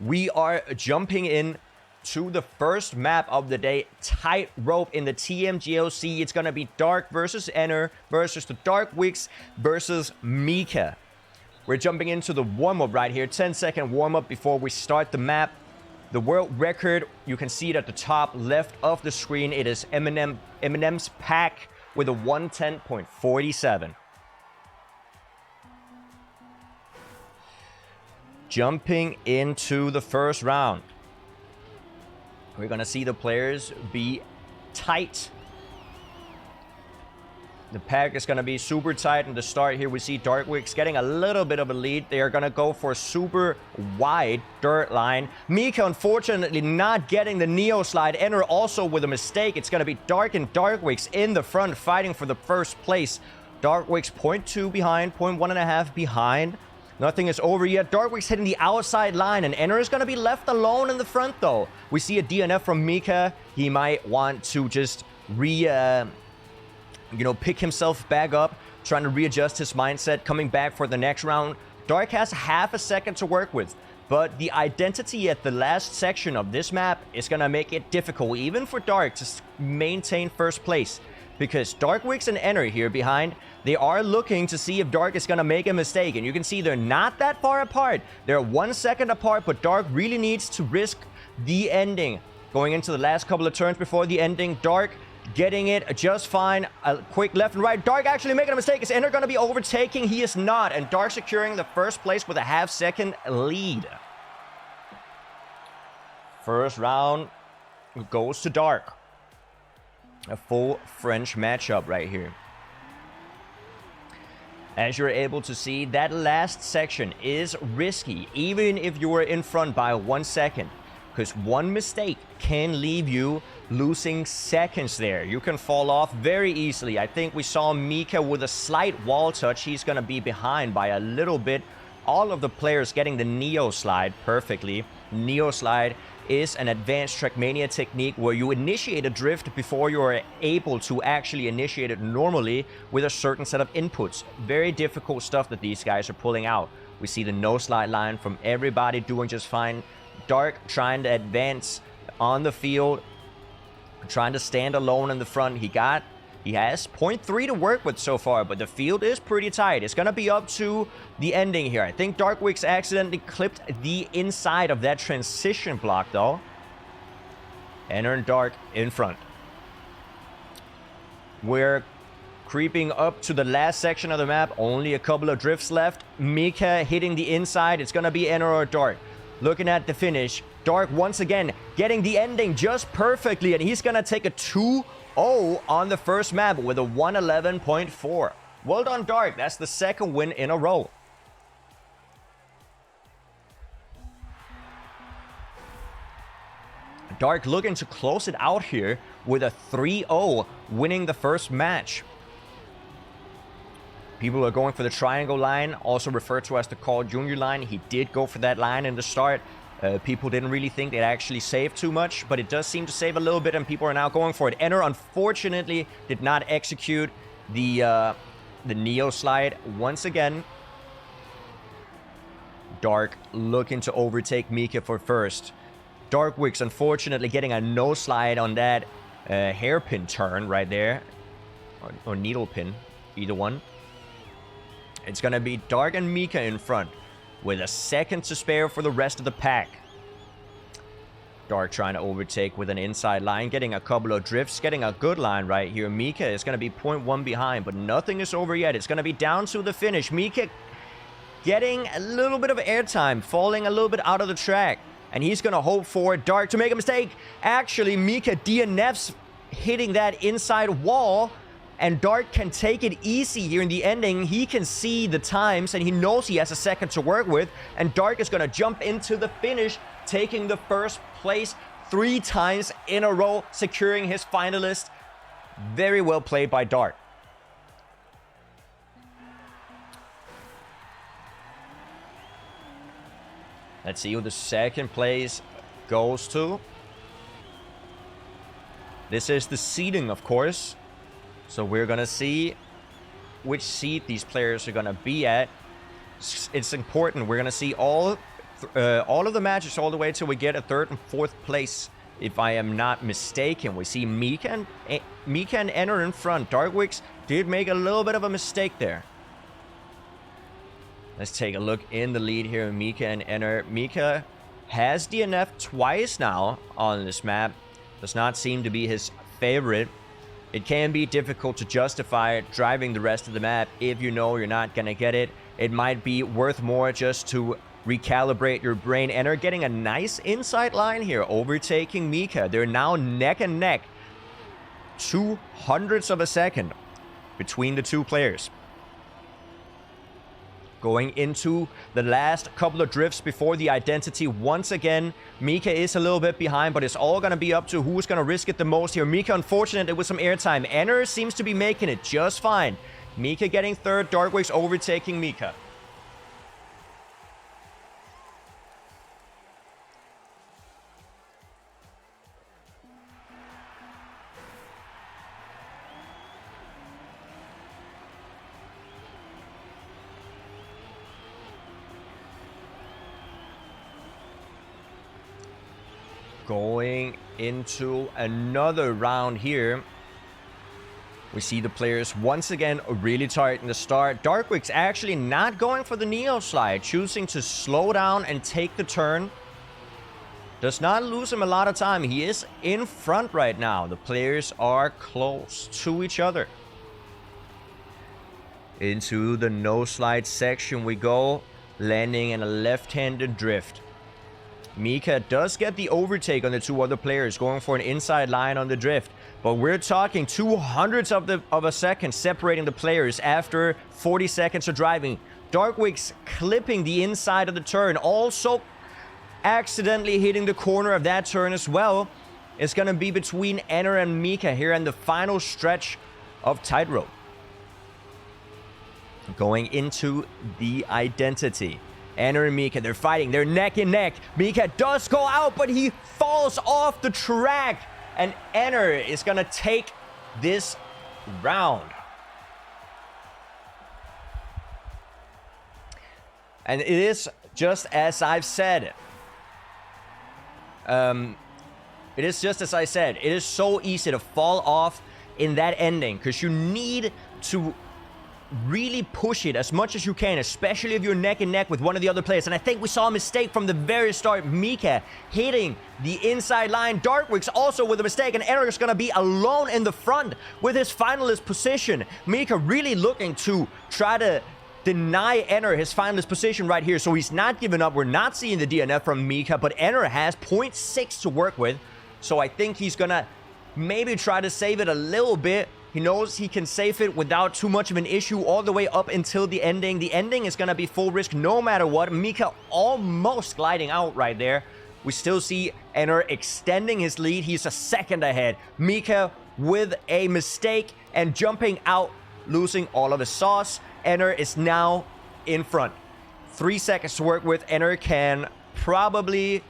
We are jumping in to the first map of the day, Tightrope in the Tmgl. It's going to be Dark versus Enner versus the Dark Wicks versus Mika. We're jumping into the warm-up right here. 10-second warm-up before we start the map. The world record, you can see it at the top left of the screen. It is Eminem's pack with a 110.47. Jumping into the first round. We're going to see the players be tight. The pack is going to be super tight in the start here. We see Dark Wicks getting a little bit of a lead. They are going to go for a super wide dirt line. Mika, unfortunately, not getting the Neo slide. Enner also with a mistake. It's going to be Dark and Dark Wicks in the front fighting for the first place. Dark Wicks 0.2 behind, 0.1.5 behind. Nothing is over yet. Dark Wicks hitting the outside line, and Enner is going to be left alone in the front, though. We see a DNF from Mika. He might want to just pick himself back up, trying to readjust his mindset, coming back for the next round. Dark has half a second to work with, but the identity at the last section of this map is going to make it difficult, even for Dark, to maintain first place. Because Dark Wicks and Enner here behind, they are looking to see if Dark is going to make a mistake. And you can see they're not that far apart. They're 1 second apart, but Dark really needs to risk the ending. Going into the last couple of turns before the ending, Dark getting it just fine. A quick left and right. Dark actually making a mistake. Is Enner going to be overtaking? He is not. And Dark securing the first place with a half-second lead. First round goes to Dark. A full French matchup right here. As you're able to see, that last section is risky, even if you were in front by 1 second. Because one mistake can leave you losing seconds there. You can fall off very easily. I think we saw Mika with a slight wall touch. He's going to be behind by a little bit. All of the players getting the Neo slide perfectly. Neo slide is an advanced Trackmania technique where you initiate a drift before you are able to actually initiate it normally with a certain set of inputs. Very difficult stuff that these guys are pulling out. We see the no slide line from everybody doing just fine. Dark trying to advance on the field, trying to stand alone in the front. He has 0.3 to work with so far, but the field is pretty tight. It's going to be up to the ending here. I think Dark Wicks accidentally clipped the inside of that transition block, though. Enner and Dark in front. We're creeping up to the last section of the map. Only a couple of drifts left. Mika hitting the inside. It's going to be Enner or Dark. Looking at the finish. Dark once again getting the ending just perfectly, and he's going to take a 2-0 on the first map with a 111.4. Well done, Dark. That's the second win in a row. Dark looking to close it out here with a 3-0, winning the first match. People are going for the triangle line, also referred to as the Carl Jr. line. He did go for that line in the start. People didn't really think it actually saved too much, but it does seem to save a little bit, and people are now going for it. Enner, unfortunately, did not execute the Neo slide once again. Dark looking to overtake Mika for first. Dark Wicks, unfortunately, getting a no slide on that hairpin turn right there. Or needle pin, either one. It's going to be Dark and Mika in front, with a second to spare for the rest of the pack. Dark trying to overtake with an inside line, getting a couple of drifts, getting a good line right here. Mika is going to be 0.1 behind, but nothing is over yet. It's going to be down to the finish. Mika getting a little bit of airtime, falling a little bit out of the track. And he's going to hope for Dark to make a mistake. Actually, Mika DNFs, hitting that inside wall. And Dark can take it easy here in the ending. He can see the times, and he knows he has a second to work with. And Dark is going to jump into the finish, taking the first place 3 times in a row, securing his finalist. Very well played by Dark. Let's see who the second place goes to. This is the seeding, of course. So we're going to see which seat these players are going to be at. It's important. We're going to see all all of the matches all the way till we get a 3rd and 4th place, if I am not mistaken. We see Mika and Enner in front. Darkwix did make a little bit of a mistake there. Let's take a look in the lead here. Mika and Enner. Mika has DNF twice now on this map. Does not seem to be his favorite. It can be difficult to justify driving the rest of the map if you know you're not going to get it. It might be worth more just to recalibrate your brain. Enner getting a nice inside line here, overtaking Mika. They're now neck and neck. 0.02 of a second between the two players. Going into the last couple of drifts before the identity. Once again, Mika is a little bit behind, but it's all going to be up to who's going to risk it the most here. Mika, unfortunately, with some airtime. Enner seems to be making it just fine. Mika getting 3rd, Darkwix overtaking Mika. Going into another round here. We see the players once again really tight in the start. Darkwix actually not going for the Neo slide, choosing to slow down and take the turn. Does not lose him a lot of time. He is in front right now. The players are close to each other. Into the no slide section we go, landing in a left-handed drift. Mika does get the overtake on the two other players, going for an inside line on the drift. But we're talking 0.02 of a second separating the players after 40 seconds of driving. Darkwix clipping the inside of the turn, also accidentally hitting the corner of that turn as well. It's going to be between Enner and Mika here in the final stretch of Tightrope. Going into the identity. Enner and Mika, they're fighting. They're neck and neck. Mika does go out, but he falls off the track. And Enner is going to take this round. And it is just as I've said. It is just as I said. It is so easy to fall off in that ending, because you need to really push it as much as you can, especially if you're neck and neck with one of the other players. And I think we saw a mistake from the very start. Mika hitting the inside line. Darkwix also with a mistake, and Enner is going to be alone in the front with his finalist position. Mika really looking to try to deny Enner his finalist position right here, so he's not giving up. We're not seeing the DNF from Mika, but Enner has 0.6 to work with, so I think he's going to maybe try to save it a little bit. He knows he can save it without too much of an issue all the way up until the ending. The ending is going to be full risk no matter what. Mika almost gliding out right there. We still see Enner extending his lead. He's a second ahead. Mika with a mistake and jumping out, losing all of his sauce. Enner is now in front. 3 seconds to work with. Enner can probably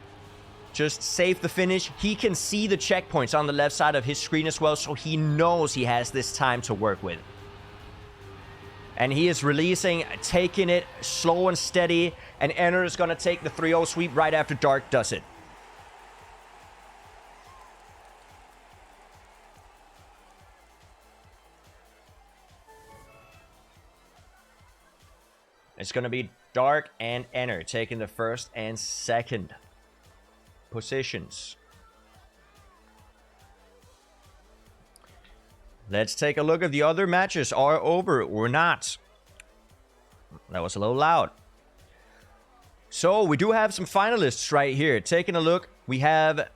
just save the finish. He can see the checkpoints on the left side of his screen as well, so he knows he has this time to work with. And he is releasing, taking it slow and steady, and Enner is going to take the 3-0 sweep right after Dark does it. It's going to be Dark and Enner taking the first and second positions. Let's take a look if the other matches are over or not. That was a little loud. So we do have some finalists right here. Taking a look, we have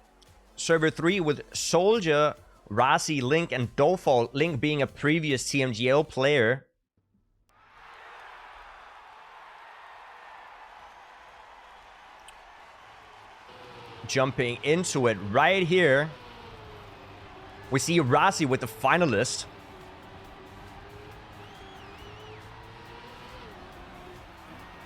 server 3 with Soldier, Rasi, Link, and Dofall. Link being a previous Tmgl player. Jumping into it right here, we see Rasi with the finalist.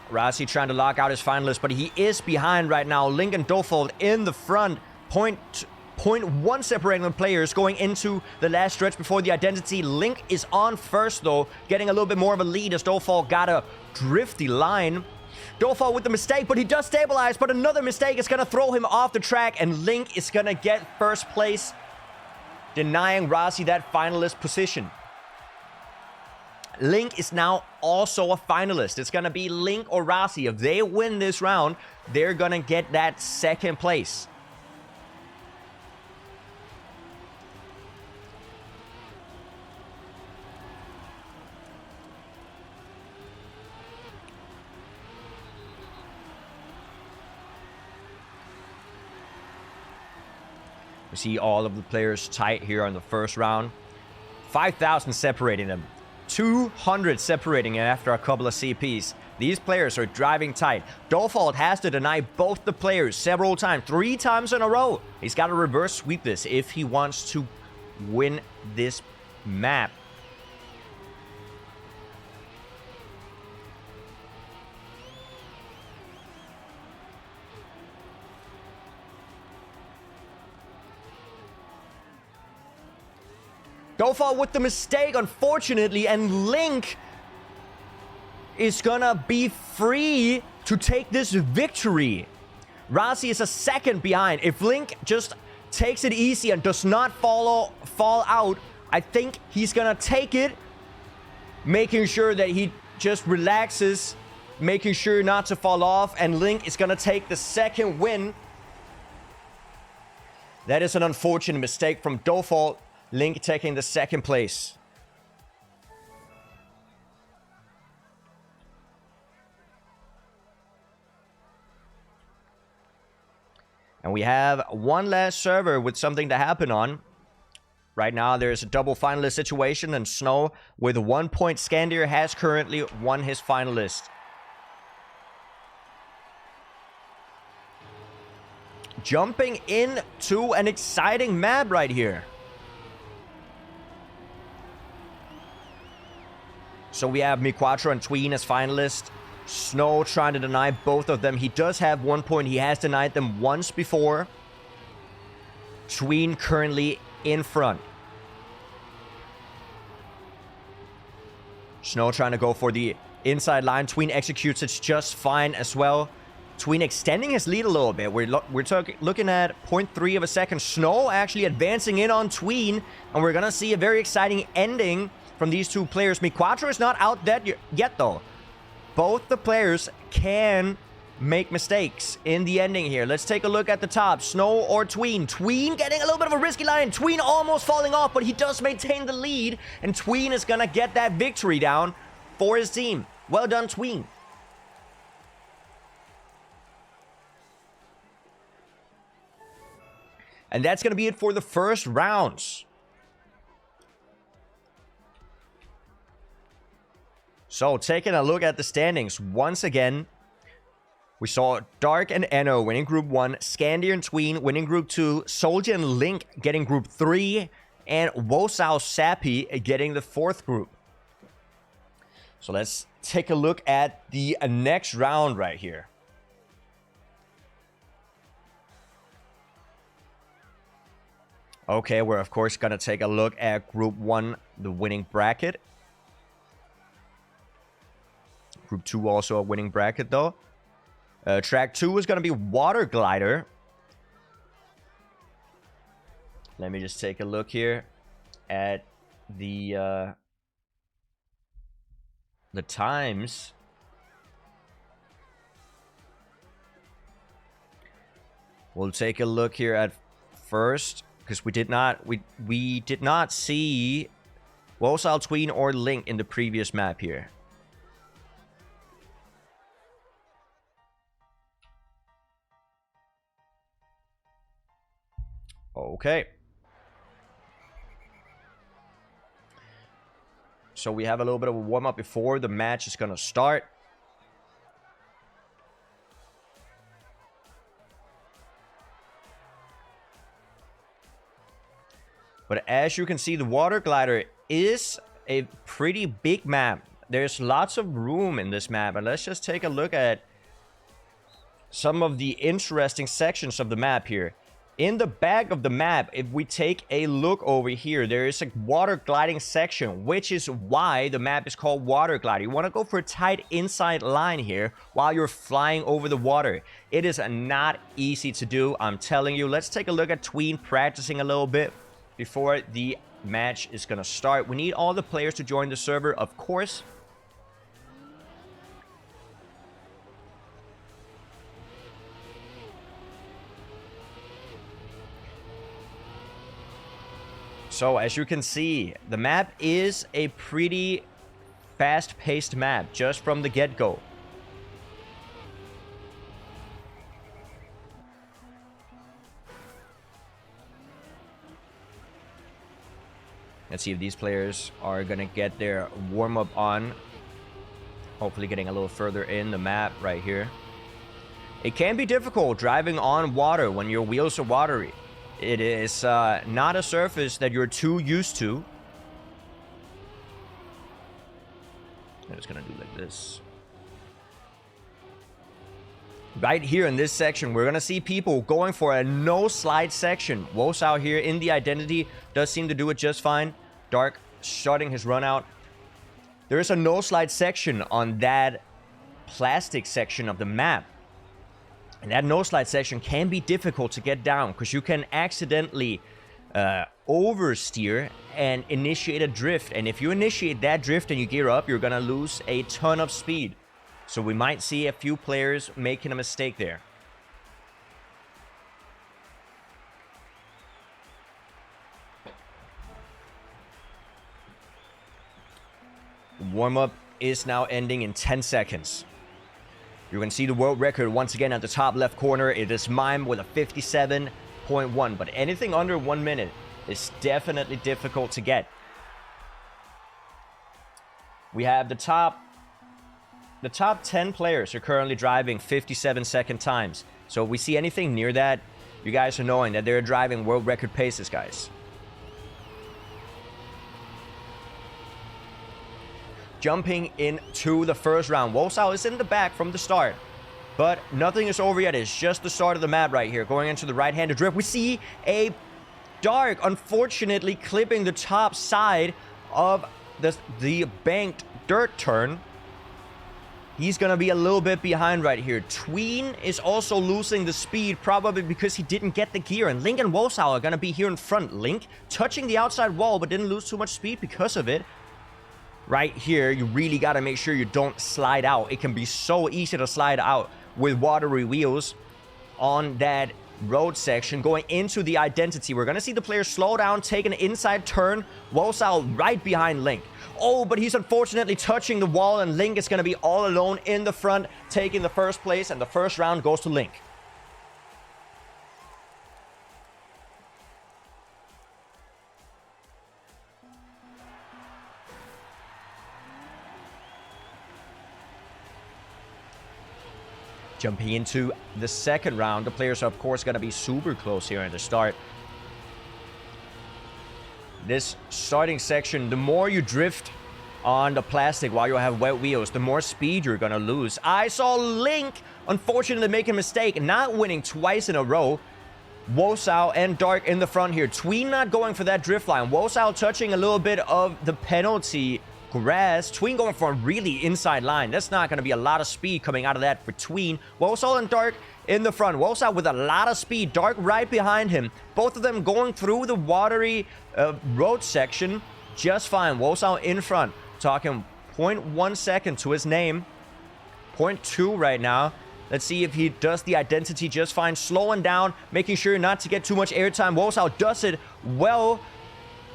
Rasi trying to lock out his finalist, but he is behind right now. Link and Dofall in the front. 0.1 separating the players going into the last stretch before the identity. Link is on first though, getting a little bit more of a lead as Dofall got a drifty line. Dolfar with the mistake, but he does stabilize, but another mistake is going to throw him off the track, and Link is going to get first place, denying Rossi that finalist position. Link is now also a finalist. It's going to be Link or Rossi. If they win this round, they're going to get that second place. We see all of the players tight here on the first round. 5,000 separating them. 200 separating it after a couple of CPs. These players are driving tight. Dolfar has to deny both the players several times. 3 times in a row. He's got to reverse sweep this if he wants to win this map. Dolfar with the mistake, unfortunately, and Link is gonna be free to take this victory. Rossi is a second behind. If Link just takes it easy and does not fall out, I think he's gonna take it, making sure that he just relaxes, making sure not to fall off, and Link is gonna take the second win. That is an unfortunate mistake from Dolfar. Link taking the second place. And we have one last server with something to happen on. Right now, there's a double finalist situation, and Snow, with 1 point, Scandir has currently won his finalist. Jumping into an exciting map right here. So we have Miquatra and Tween as finalists. Snow trying to deny both of them. He does have 1 point. He has denied them once before. Tween currently in front. Snow trying to go for the inside line. Tween executes it just fine as well. Tween extending his lead a little bit. We're looking at 0.3 of a second. Snow actually advancing in on Tween. And we're going to see a very exciting ending from these two players. Miquatra is not out dead yet, though. Both the players can make mistakes in the ending here. Let's take a look at the top. Snow or Tween. Tween getting a little bit of a risky line. Tween almost falling off, but he does maintain the lead. And Tween is going to get that victory down for his team. Well done, Tween. And that's going to be it for the first rounds. So, taking a look at the standings, once again, we saw Dark and Enno winning Group 1, Scandir and Tween winning Group 2, Soldier and Link getting Group 3, and Wosao Sappy getting the 4th group. So, let's take a look at the next round right here. Okay, we're of course going to take a look at Group 1, the winning bracket. Group 2 also a winning bracket, though. Track 2 is going to be Water Glider. Let me just take a look here at the times. We'll take a look here at first, because we did not see Wosal, Tween, or Link in the previous map here. Okay. So we have a little bit of a warm-up before the match is going to start. But as you can see, the Water Glider is a pretty big map. There's lots of room in this map. And let's just take a look at some of the interesting sections of the map here. In the back of the map, if we take a look over here, there is a water gliding section, which is why the map is called water glide. You want to go for a tight inside line here while you're flying over the water. It is not easy to do, I'm telling you. Let's take a look at Tween practicing a little bit before the match is going to start. We need all the players to join the server, of course. So, as you can see, the map is a pretty fast-paced map, just from the get-go. Let's see if these players are going to get their warm-up on. Hopefully getting a little further in the map right here. It can be difficult driving on water when your wheels are watery. It is not a surface that you're too used to. I'm just going to do like this. Right here in this section, we're going to see people going for a no-slide section. Woes out here in the identity does seem to do it just fine. Dark starting his run out. There is a no-slide section on that plastic section of the map. And that no-slide section can be difficult to get down because you can accidentally oversteer and initiate a drift. And if you initiate that drift and you gear up, you're going to lose a ton of speed. So we might see a few players making a mistake there. Warm-up is now ending in 10 seconds. You can see the world record once again at the top left corner. It is Mime with a 57.1. But anything under 1 minute is definitely difficult to get. We have the top 10 players are currently driving 57-second times. So if we see anything near that, you guys are knowing that they're driving world record paces, guys. Jumping into the first round. Wolsau is in the back from the start. But nothing is over yet. It's just the start of the map right here. Going into the right-handed drift. We see a Dark, unfortunately, clipping the top side of the banked dirt turn. He's going to be a little bit behind right here. Tween is also losing the speed, probably because he didn't get the gear. And Link and Wolsau are going to be here in front. Link touching the outside wall, but didn't lose too much speed because of it. Right here, you really got to make sure you don't slide out. It can be so easy to slide out with watery wheels on that road section going into the identity. We're going to see the player slow down, take an inside turn. Wolsau right behind Link. Oh, but he's unfortunately touching the wall, and Link is going to be all alone in the front, taking the first place, and the first round goes to Link. Jumping into the second round, the players are, of course, going to be super close here at the start. This starting section, the more you drift on the plastic while you have wet wheels, the more speed you're going to lose. I saw Link, unfortunately, make a mistake, not winning twice in a row. Wolsau and Dark in the front here. Tween not going for that drift line. Wolsau touching a little bit of the penalty grass. Tween going for a really inside line. That's not going to be a lot of speed coming out of that for Tween. Wolsau and Dark in the front. Wolsau with a lot of speed. Dark right behind him. Both of them going through the watery road section just fine. Wolsau in front. Talking 0.1 second to his name. 0.2 right now. Let's see if he does the identity just fine. Slowing down, making sure not to get too much airtime. Wolsau does it well.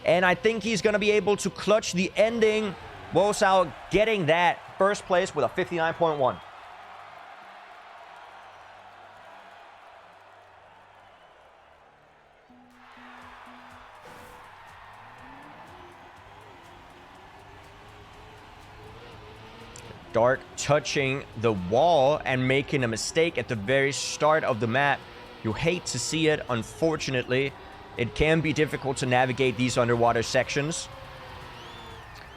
And I think he's going to be able to clutch the ending. Wolsau getting that first place with a 59.1. Dark touching the wall and making a mistake at the very start of the map. You hate to see it, unfortunately. It can be difficult to navigate these underwater sections.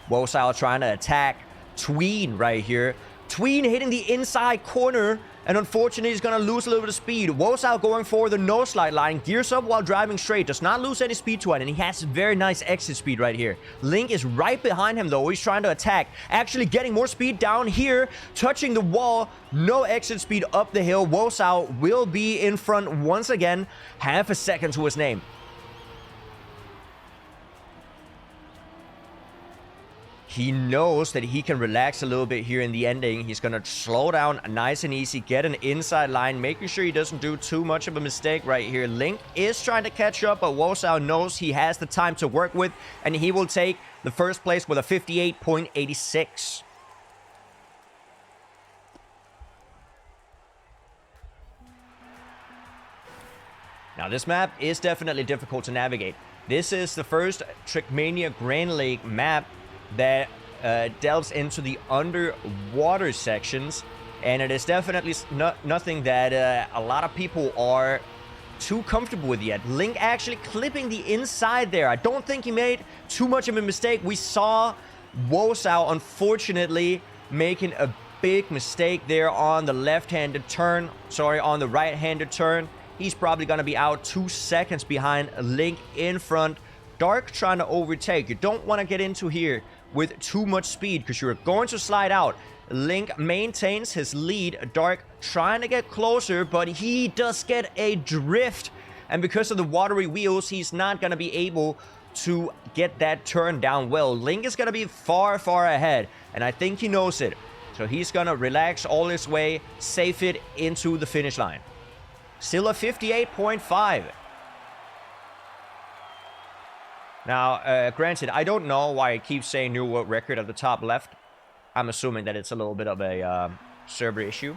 Wolsau trying to attack Tween right here. Tween hitting the inside corner, and unfortunately he's going to lose a little bit of speed. Wosao going for the no slide line, gears up while driving straight, does not lose any speed to it, and he has very nice exit speed right here. Link is right behind him though, he's trying to attack, actually getting more speed down here, touching the wall, no exit speed up the hill. Wosao will be in front once again, half a second to his name. He knows that he can relax a little bit here in the ending. He's going to slow down nice and easy, get an inside line, making sure he doesn't do too much of a mistake right here. Link is trying to catch up, but Wosao knows he has the time to work with, and he will take the first place with a 58.86. Now, this map is definitely difficult to navigate. This is the first Trackmania Grand Lake map that delves into the underwater sections, and it is definitely nothing that a lot of people are too comfortable with yet. Link actually clipping the inside there. I don't think he made too much of a mistake. We saw Wosao unfortunately making a big mistake there on the left-handed turn. Sorry, on the right-handed turn. He's probably going to be out 2 seconds behind Link in front. Dark trying to overtake. You don't want to get into here with too much speed because you're going to slide out. Link maintains his lead. Dark trying to get closer, but he does get a drift. And because of the watery wheels, he's not going to be able to get that turn down well. Link is going to be far, far ahead, and I think he knows it. So he's going to relax all his way, safe it into the finish line. Still a 58.5. Now, granted, I don't know why it keeps saying new world record at the top left. I'm assuming that it's a little bit of a server issue.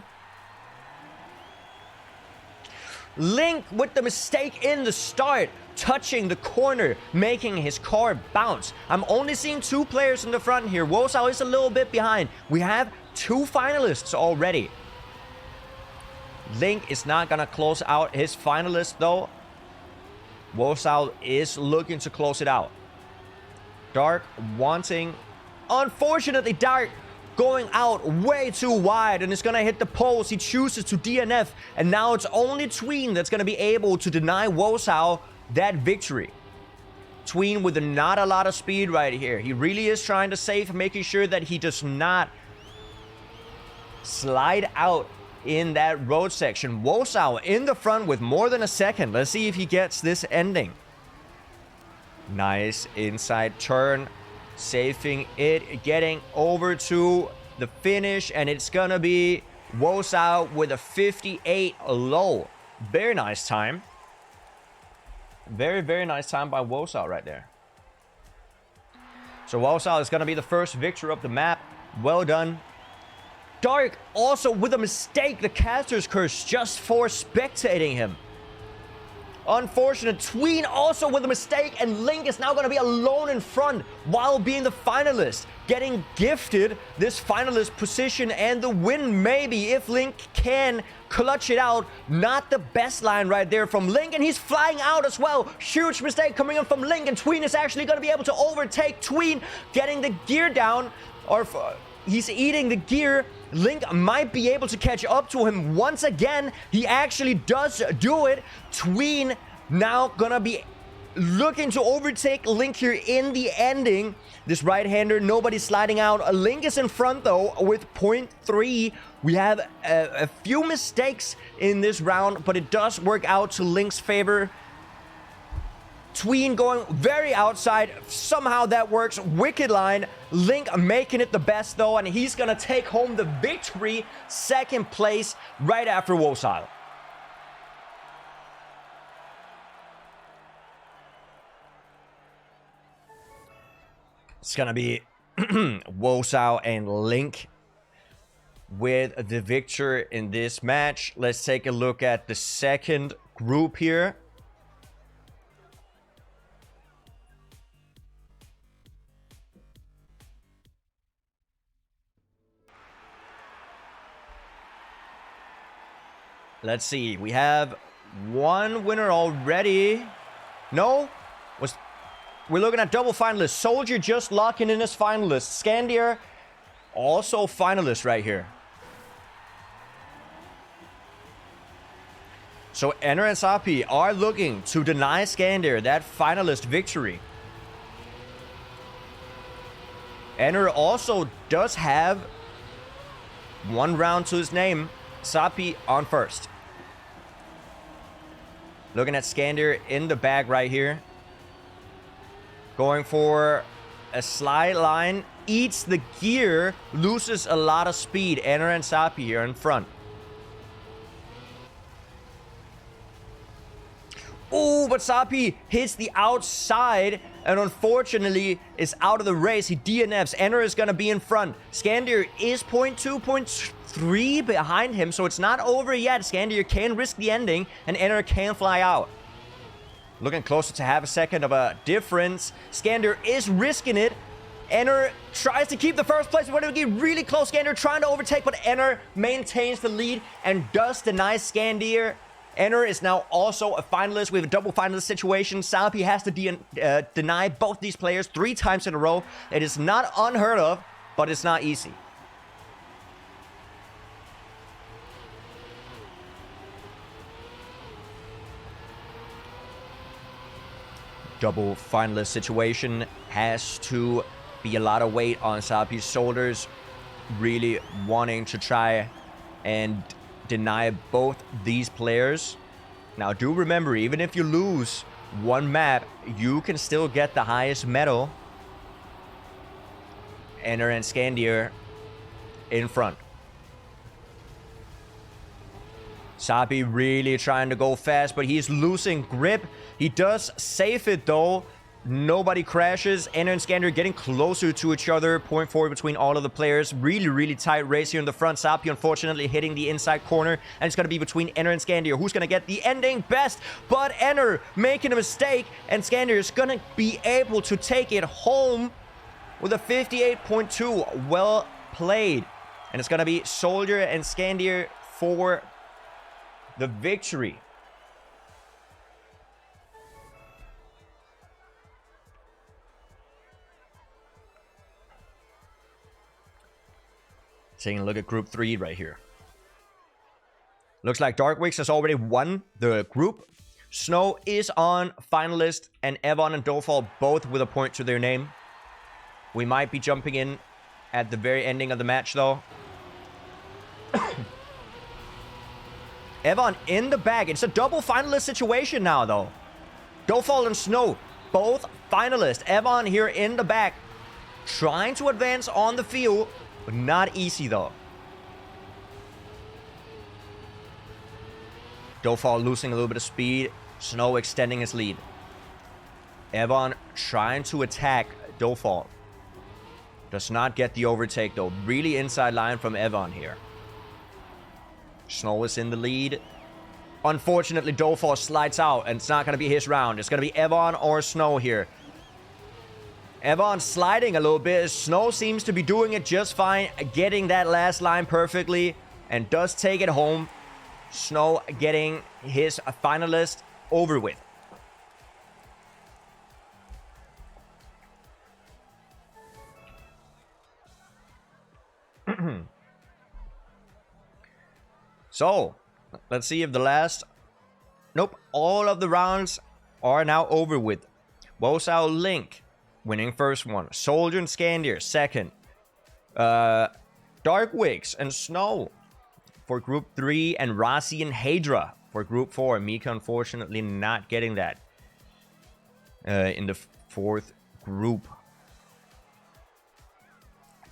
Link with the mistake in the start, touching the corner, making his car bounce. I'm only seeing 2 players in the front here. Wosao is a little bit behind. We have 2 finalists already. Link is not going to close out his finalist though. Wosao is looking to close it out. Dark wanting... Unfortunately, Dark going out way too wide, and it's going to hit the post. He chooses to DNF, and now it's only Tween that's going to be able to deny Wosao that victory. Tween with not a lot of speed right here. He really is trying to save, making sure that he does not slide out in that road section. Wosao in the front with more than a second. Let's see if he gets this ending. Nice inside turn, safing it, getting over to the finish, and it's gonna be Wosao with a 58 low. Very nice time. Very, very nice time by Wosao right there. So Wosao is gonna be the first victor of the map. Well done. Dark also with a mistake, the caster's curse, just for spectating him. Unfortunate. Tween also with a mistake, and Link is now going to be alone in front while being the finalist. Getting gifted this finalist position and the win maybe if Link can clutch it out. Not the best line right there from Link, and he's flying out as well. Huge mistake coming in from Link, and Tween is actually going to be able to overtake Tween, getting the gear down, or... he's eating the gear. Link might be able to catch up to him once again. He actually does do it. Tween now gonna be looking to overtake Link here in the ending. This right-hander, nobody sliding out. Link is in front though with 0.3. We have a few mistakes in this round, but it does work out to Link's favor. Tween going very outside. Somehow that works. Wicked line. Link making it the best though, and he's gonna take home the victory. Second place right after Wosao. It's gonna be Wosao and Link with the victor in this match. Let's take a look at the second group here. Let's see. We have one winner already. No? We're looking at double finalists. Soldier just locking in as finalist. Scandier also finalist right here. So Enner and Sapi are looking to deny Skandir that finalist victory. Enner also does have one round to his name. Sapi on first. Looking at Skandir in the back right here. Going for a slide line. Eats the gear. Loses a lot of speed. Enner and Sapi here in front. Oh, but Sapi hits the outside and unfortunately is out of the race. He DNFs. Enner is going to be in front. Skandir is 0.2, 0.3 behind him, so it's not over yet. Skandir can risk the ending and Enner can fly out. Looking closer to half a second of a difference. Skandir is risking it. Enner tries to keep the first place. We're going to get really close. Skandir trying to overtake, but Enner maintains the lead and does deny Skandir. Enner is now also a finalist. We have a double finalist situation. Sapi has to deny both these players 3 times in a row. It is not unheard of, but it's not easy. Double finalist situation has to be a lot of weight on Sapi's shoulders. Really wanting to try and deny both these players. Now do remember, even if you lose one map, you can still get the highest medal. Enner and Skandir in front. Sapi really trying to go fast, but he's losing grip. He does save it though. Nobody crashes. Enner and Skandir getting closer to each other. 0.4 between all of the players. Really tight race here in the front. Sapi unfortunately hitting the inside corner. And it's going to be between Enner and Skandir. Who's going to get the ending best? But Enner making a mistake. And Skandir is going to be able to take it home with a 58.2. Well played. And it's going to be Soldier and Skandir for the victory. Taking a look at Group 3 right here. Looks like Darkwix has already won the group. Snow is on finalist, and Evon and Dofall both with a point to their name. We might be jumping in at the very ending of the match, though. Evon in the bag. It's a double finalist situation now, though. Dofall and Snow, both finalists. Evon here in the back, trying to advance on the field. But not easy, though. Dofall losing a little bit of speed. Snow extending his lead. Evon trying to attack Dofall. Does not get the overtake, though. Really inside line from Evon here. Snow is in the lead. Unfortunately, Dofall slides out, and it's not going to be his round. It's going to be Evon or Snow here. Evon sliding a little bit. Snow seems to be doing it just fine. Getting that last line perfectly. And does take it home. Snow getting his finalist over with. So, let's see if the last... Nope, all of the rounds are now over with. Wosao Link winning first one. Soldier and Skandir second. Darkwix and Snow for Group 3. And Rasi and Hadra for Group 4. Mika unfortunately not getting that in the 4th group.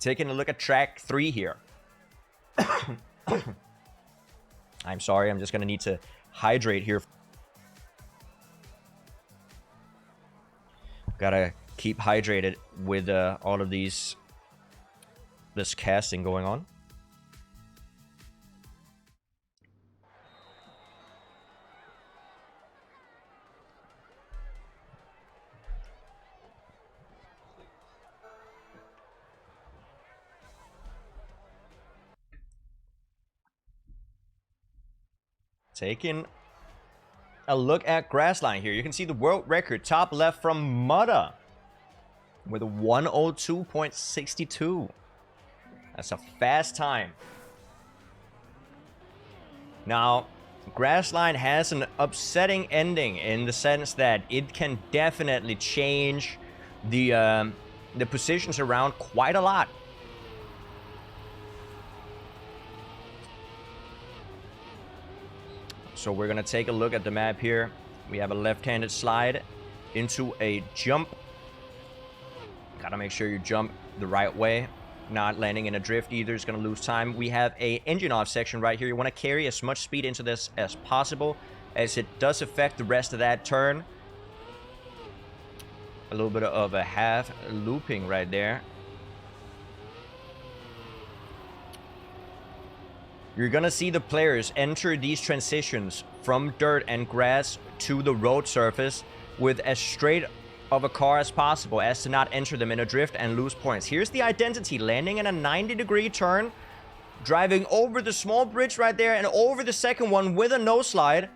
Taking a look at track 3 here. I'm sorry, I'm just going to need to hydrate here. Gotta keep hydrated with all of this casting going on. Taking a look at Grassland here. You can see the world record top left from Mutta with a 102.62. That's a fast time. Now, Grassland has an upsetting ending in the sense that it can definitely change the positions around quite a lot. So we're gonna take a look at the map here. We have a left-handed slide into a jump. Gotta make sure you jump the right way. Not landing in a drift either is gonna lose time. We have a engine off section right here. You wanna carry as much speed into this as possible, as it does affect the rest of that turn. A little bit of a half looping right there. You're gonna see the players enter these transitions from dirt and grass to the road surface with as straight of a car as possible, as to not enter them in a drift and lose points. Here's the identity, landing in a 90-degree turn, driving over the small bridge right there and over the second one with a no slide.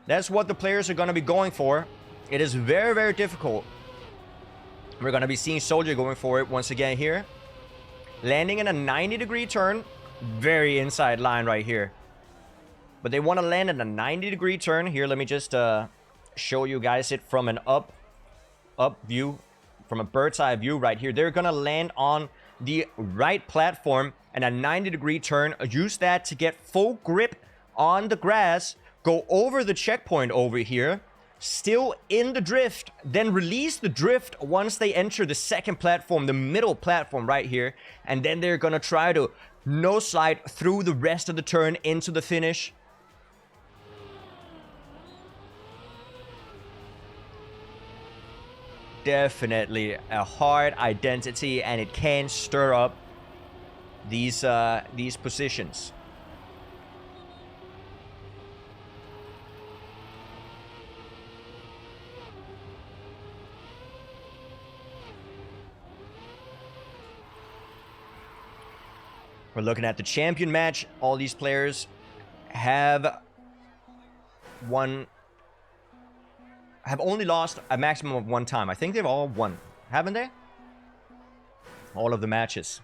That's what the players are gonna be going for. It is very, very difficult. We're gonna be seeing Soldier going for it once again here. Landing in a 90-degree turn. Very inside line right here. But they want to land in a 90-degree turn. Here, let me just show you guys it from an up view, from a bird's eye view right here. They're going to land on the right platform and a 90-degree turn. Use that to get full grip on the grass. Go over the checkpoint over here. Still in the drift. Then release the drift once they enter the second platform, the middle platform right here. And then they're going to try to no slide through the rest of the turn into the finish. Definitely a hard identity, and it can stir up these positions. We're looking at the champion match. All these players have only lost a maximum of one time. I think they've all won, haven't they? All of the matches.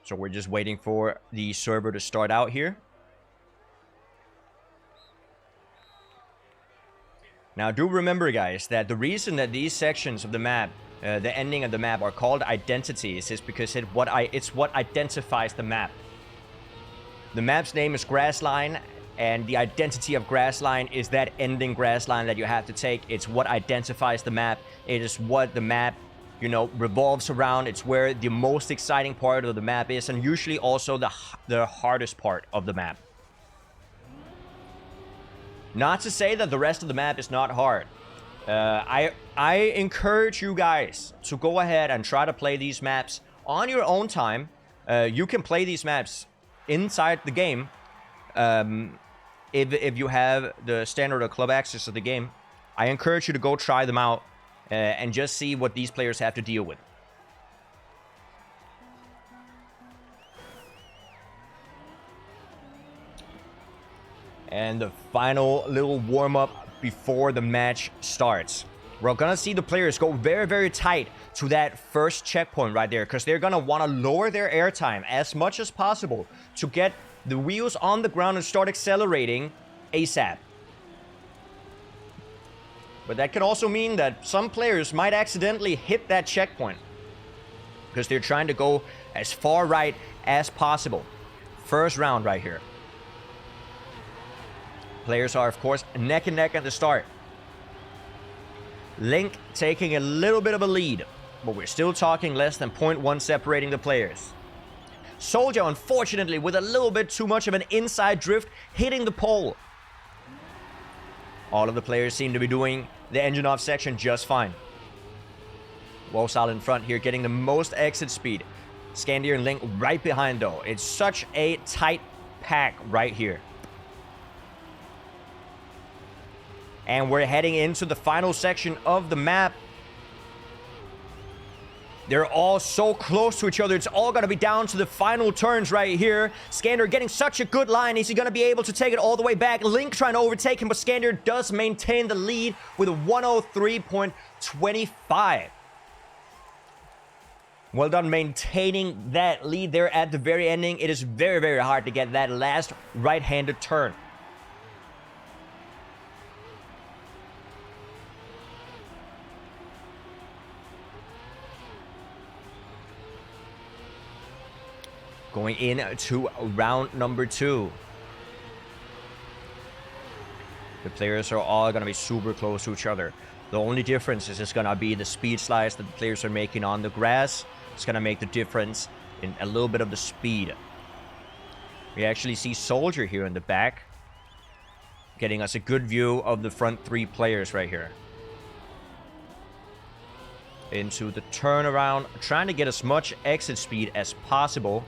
So we're just waiting for the server to start out here. Now do remember, guys, that the reason that these sections of the map, the ending of the map, are called identities is because it's what identifies the map. The map's name is Grassland, and the identity of Grassland is that ending Grassland that you have to take. It's what identifies the map. It is what the map, you know, revolves around. It's where the most exciting part of the map is, and usually also the hardest part of the map. Not to say that the rest of the map is not hard. I encourage you guys to go ahead and try to play these maps on your own time. You can play these maps inside the game if you have the standard or club access of the game. I encourage you to go try them out and just see what these players have to deal with. And the final little warm-up before the match starts. We're gonna see the players go very, very tight to that first checkpoint right there, because they're gonna want to lower their airtime as much as possible to get the wheels on the ground and start accelerating ASAP. But that can also mean that some players might accidentally hit that checkpoint because they're trying to go as far right as possible. First round right here. Players are, of course, neck and neck at the start. Link taking a little bit of a lead, but we're still talking less than 0.1 separating the players. Soldier, unfortunately, with a little bit too much of an inside drift, hitting the pole. All of the players seem to be doing the engine off section just fine. Wosal in front here, getting the most exit speed. Scandier and Link right behind, though. It's such a tight pack right here. And we're heading into the final section of the map. They're all so close to each other. It's all going to be down to the final turns right here. Scandier getting such a good line. Is he going to be able to take it all the way back? Link trying to overtake him, but Scandier does maintain the lead with a 103.25. Well done maintaining that lead there at the very ending. It is very, very hard to get that last right-handed turn. Going into round number 2. The players are all going to be super close to each other. The only difference is just going to be the speed slides that the players are making on the grass. It's going to make the difference in a little bit of the speed. We actually see Soldier here in the back, getting us a good view of the front 3 players right here. Into the turnaround, trying to get as much exit speed as possible.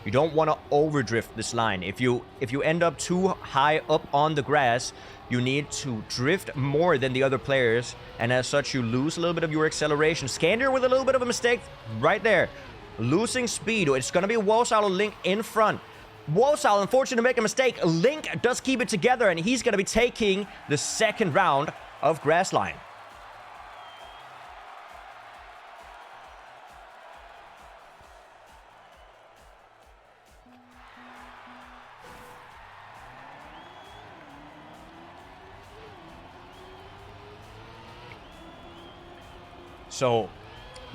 You don't want to overdrift this line. If you end up too high up on the grass, you need to drift more than the other players, and as such you lose a little bit of your acceleration. Scandier with a little bit of a mistake right there. Losing speed. It's going to be Wolsal and Link in front. Wolsal, unfortunately, to make a mistake. Link does keep it together, and he's going to be taking the second round of Grassland. So,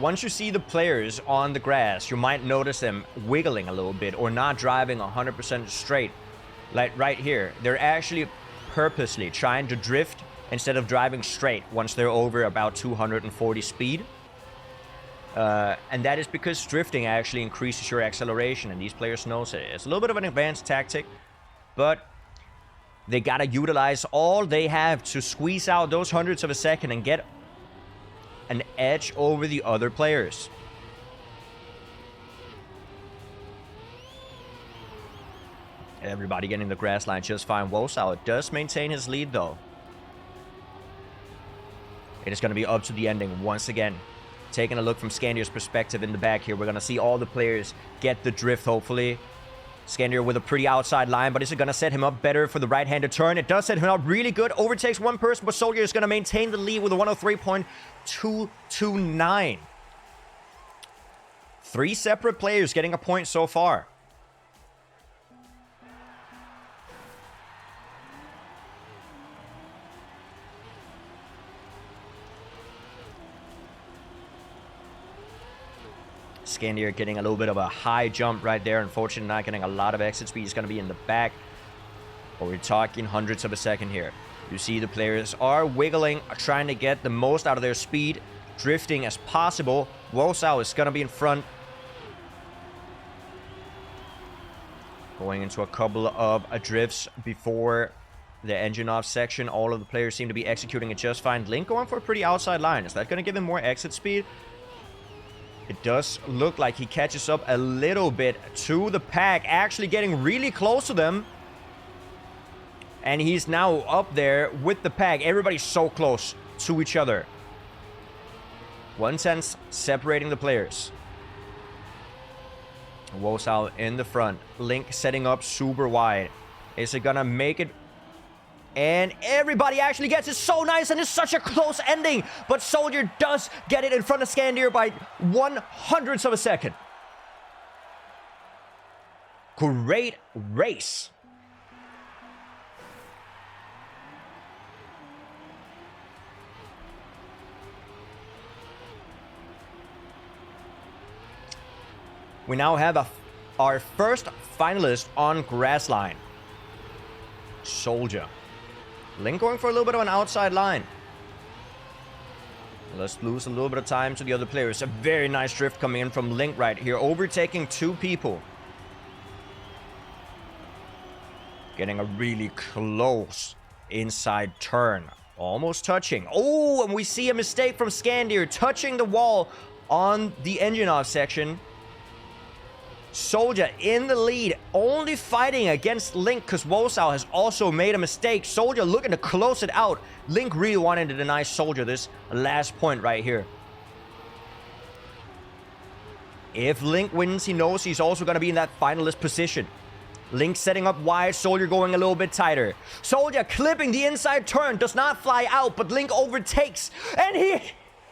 once you see the players on the grass, you might notice them wiggling a little bit or not driving 100% straight. Like right here, they're actually purposely trying to drift instead of driving straight once they're over about 240 speed. And that is because drifting actually increases your acceleration, and these players know it. It's a little bit of an advanced tactic, but they gotta utilize all they have to squeeze out those hundredths of a second and get an edge over the other players. Everybody getting the grass line just fine. Wolsal does maintain his lead though. It is going to be up to the ending once again. Taking a look from Scandier's perspective in the back here, we're going to see all the players get the drift hopefully. Scandier with a pretty outside line, but is it going to set him up better for the right-handed turn? It does set him up really good. Overtakes one person, but Soldier is going to maintain the lead with a 103.229. 3 separate players getting a point so far. Scandier getting a little bit of a high jump right there. Unfortunately, not getting a lot of exit speed. He's going to be in the back. But we're talking hundredths of a second here. You see the players are wiggling, trying to get the most out of their speed, drifting as possible. Wolsal is going to be in front. Going into a couple of drifts before the engine off section. All of the players seem to be executing it just fine. Link going for a pretty outside line. Is that going to give him more exit speed? It does look like he catches up a little bit to the pack, actually getting really close to them. And he's now up there with the pack. Everybody's so close to each other. 1/10 separating the players. Wolsal in the front. Link setting up super wide. Is it gonna make it? And everybody actually gets it. So nice, and it's such a close ending. But Soldier does get it in front of Scandier by 1/100th of a second. Great race. We now have our first finalist on Grassland. Soldier. Link going for a little bit of an outside line. Let's lose a little bit of time to the other players. A very nice drift coming in from Link right here, overtaking 2 people. Getting a really close inside turn. Almost touching. Oh, and we see a mistake from Scandier, touching the wall on the engine off section. Soldier in the lead, only fighting against Link because Wolsal has also made a mistake. Soldier looking to close it out. Link really wanted to deny Soldier this last point right here. If Link wins, he knows he's also going to be in that finalist position. Link setting up wide, Soldier going a little bit tighter. Soldier clipping the inside turn, does not fly out, but Link overtakes. And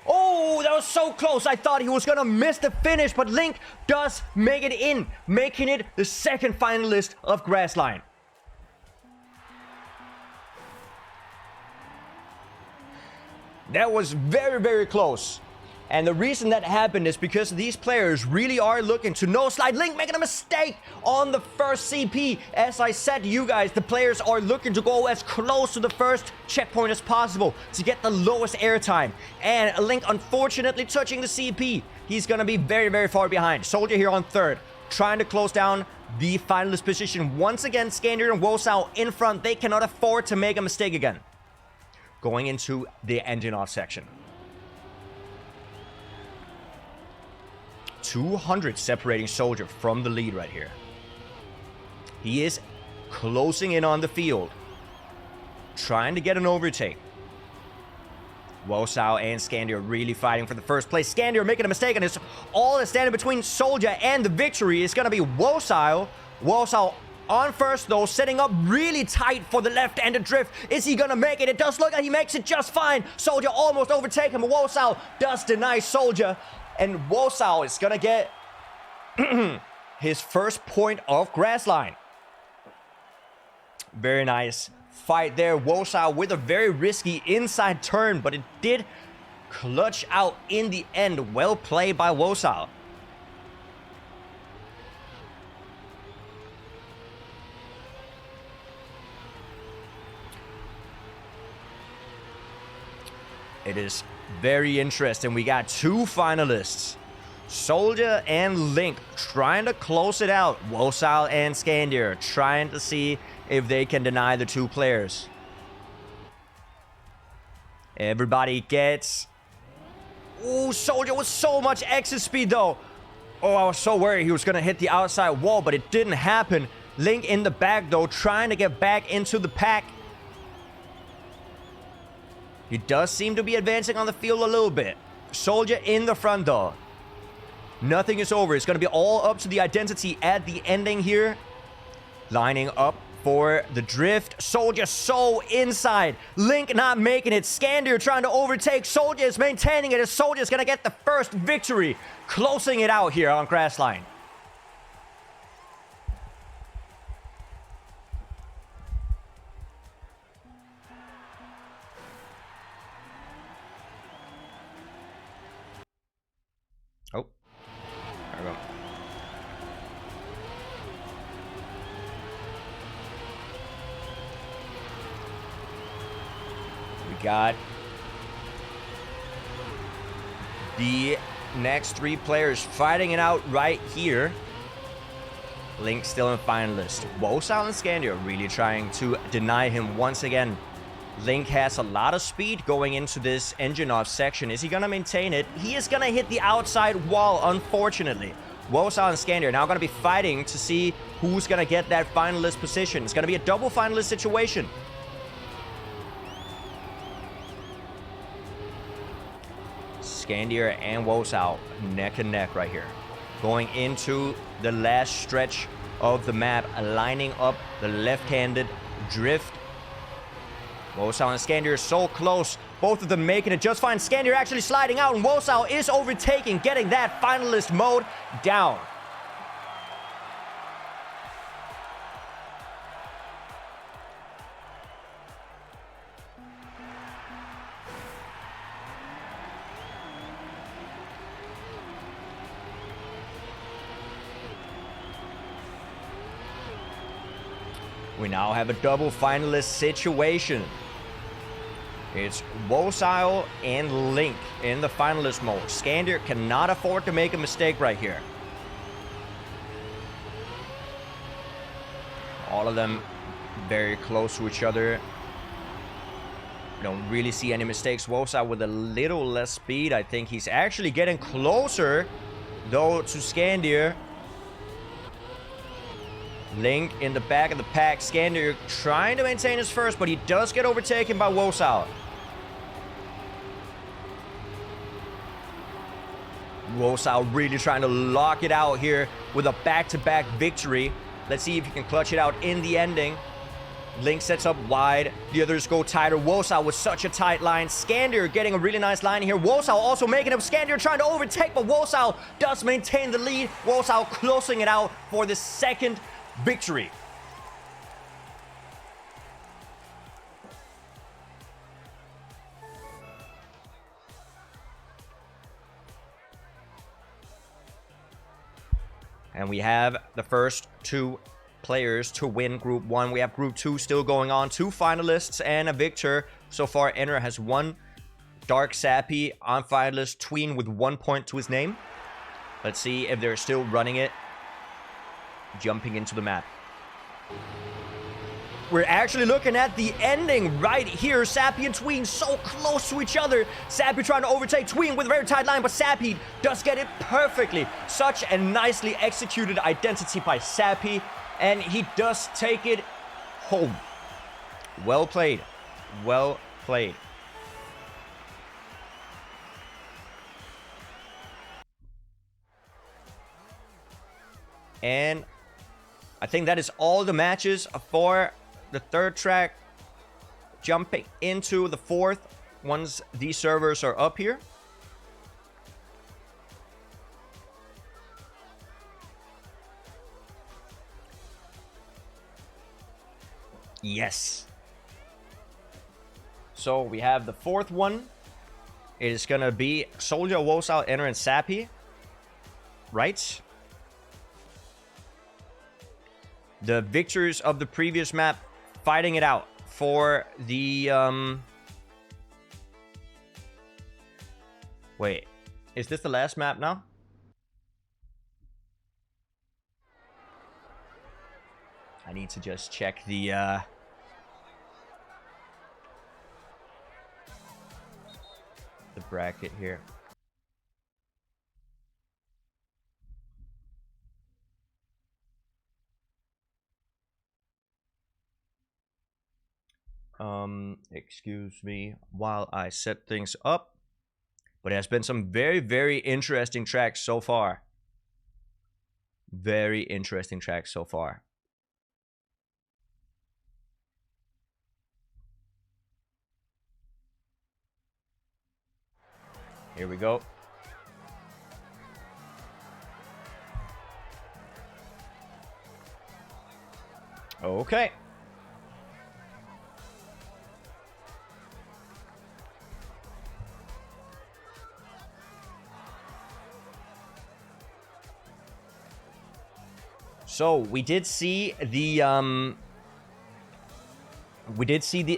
Oh, that was so close. I thought he was gonna miss the finish, but Link does make it in, making it the second finalist of Grassland. That was very, very close. And the reason that happened is because these players really are looking to no slide. Link making a mistake on the first CP. As I said to you guys, the players are looking to go as close to the first checkpoint as possible to get the lowest airtime. And Link unfortunately touching the CP. He's going to be very, very far behind. Soldier here on third, trying to close down the finalist position. Once again, Scandier and Wosao in front. They cannot afford to make a mistake again. Going into the engine off section. 200 separating Soldier from the lead right here. He is closing in on the field, trying to get an overtake. Wosao and Scandier really fighting for the first place. Scandier making a mistake, and it's all that's standing between Soldier and the victory is going to be Wosao. Wosao on first, though, setting up really tight for the left-handed drift. Is he going to make it? It does look like he makes it just fine. Soldier almost overtaken, but Wosao does deny Soldier. And Wosao is going to get his first point of Grassland. Very nice fight there. Wosao with a very risky inside turn, but it did clutch out in the end. Well played by Wosao. It is very interesting. We got two finalists. Soldier and Link trying to close it out. Wosao and Scandier trying to see if they can deny the two players. Everybody gets... Ooh, Soldier with so much exit speed though. Oh, I was so worried he was going to hit the outside wall, but it didn't happen. Link in the back though, trying to get back into the pack. He does seem to be advancing on the field a little bit. Soldier in the front though. Nothing is over. It's going to be all up to the identity at the ending here. Lining up for the drift. Soldier so inside. Link not making it. Scandier trying to overtake. Soldier is maintaining it as Soldier is going to get the first victory. Closing it out here on Grassland. Oh, there we go. We got the next three players fighting it out right here. Link still in finalist. Wosao and Scandier really trying to deny him once again. Link has a lot of speed going into this engine off section. Is he going to maintain it? He is going to hit the outside wall, unfortunately. Wosao and Scandier now going to be fighting to see who's going to get that finalist position. It's going to be a double finalist situation. Scandier and Wosao neck and neck right here. Going into the last stretch of the map, lining up the left-handed drift. Wosao and Scandier so close. Both of them making it just fine. Scandier actually sliding out, and Wosao is overtaking, getting that finalist mode down. We now have a double finalist situation. It's Wosao and Link in the finalist mode. Scandier cannot afford to make a mistake right here. All of them very close to each other. Don't really see any mistakes. Wosao with a little less speed. I think he's actually getting closer, though, to Scandier. Link in the back of the pack. Scandier trying to maintain his first, but he does get overtaken by Wosao. Wosao really trying to lock it out here with a back-to-back victory. Let's see if he can clutch it out in the ending. Link sets up wide. The others go tighter. Wosao with such a tight line. Skandir getting a really nice line here. Wosao also making up. Skandir trying to overtake, but Wosao does maintain the lead. Wosao closing it out for the second victory. And we have the first two players to win Group 1. We have Group 2 still going on. 2 finalists and a victor. So far, Enner has won. Dark Sappy on finalist. Tween with 1 point to his name. Let's see if they're still running it. Jumping into the map. We're actually looking at the ending right here. Sappy and Tween so close to each other. Sappy trying to overtake Tween with a very tight line, but Sappy does get it perfectly. Such a nicely executed identity by Sappy, and he does take it home. Well played. Well played. And I think that is all the matches for the third track. Jumping into the fourth once these servers are up here. Yes. So we have the fourth one. It is gonna be Soldier, Wosao, Enner, and Sappy. Right? The victors of the previous map fighting it out for the wait, is this the last map now? I need to just check the bracket here. Excuse me while I set things up. But it has been some very, very interesting tracks so far. Very interesting tracks so far. Here we go. Okay. So we did see the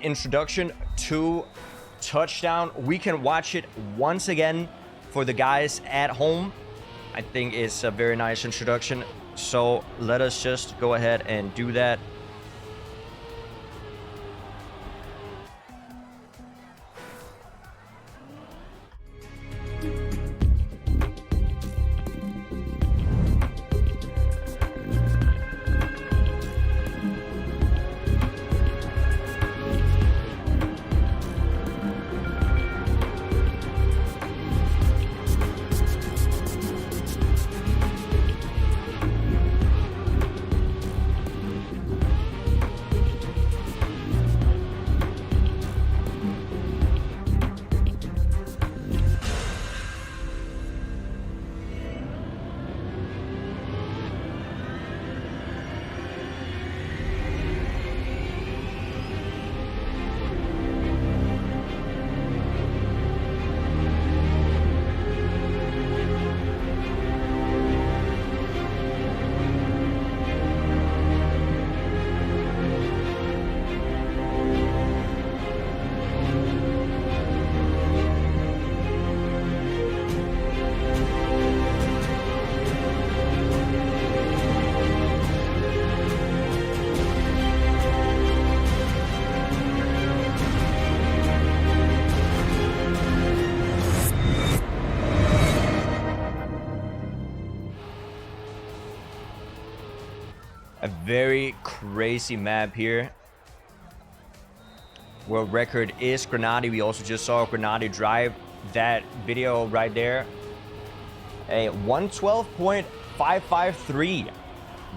introduction to Touchdown. We can watch it once again for the guys at home. I think it's a very nice introduction. So let us just go ahead and do that. A very crazy map here. World record is Grenade. We also just saw Grenade drive that video right there. A 112.553.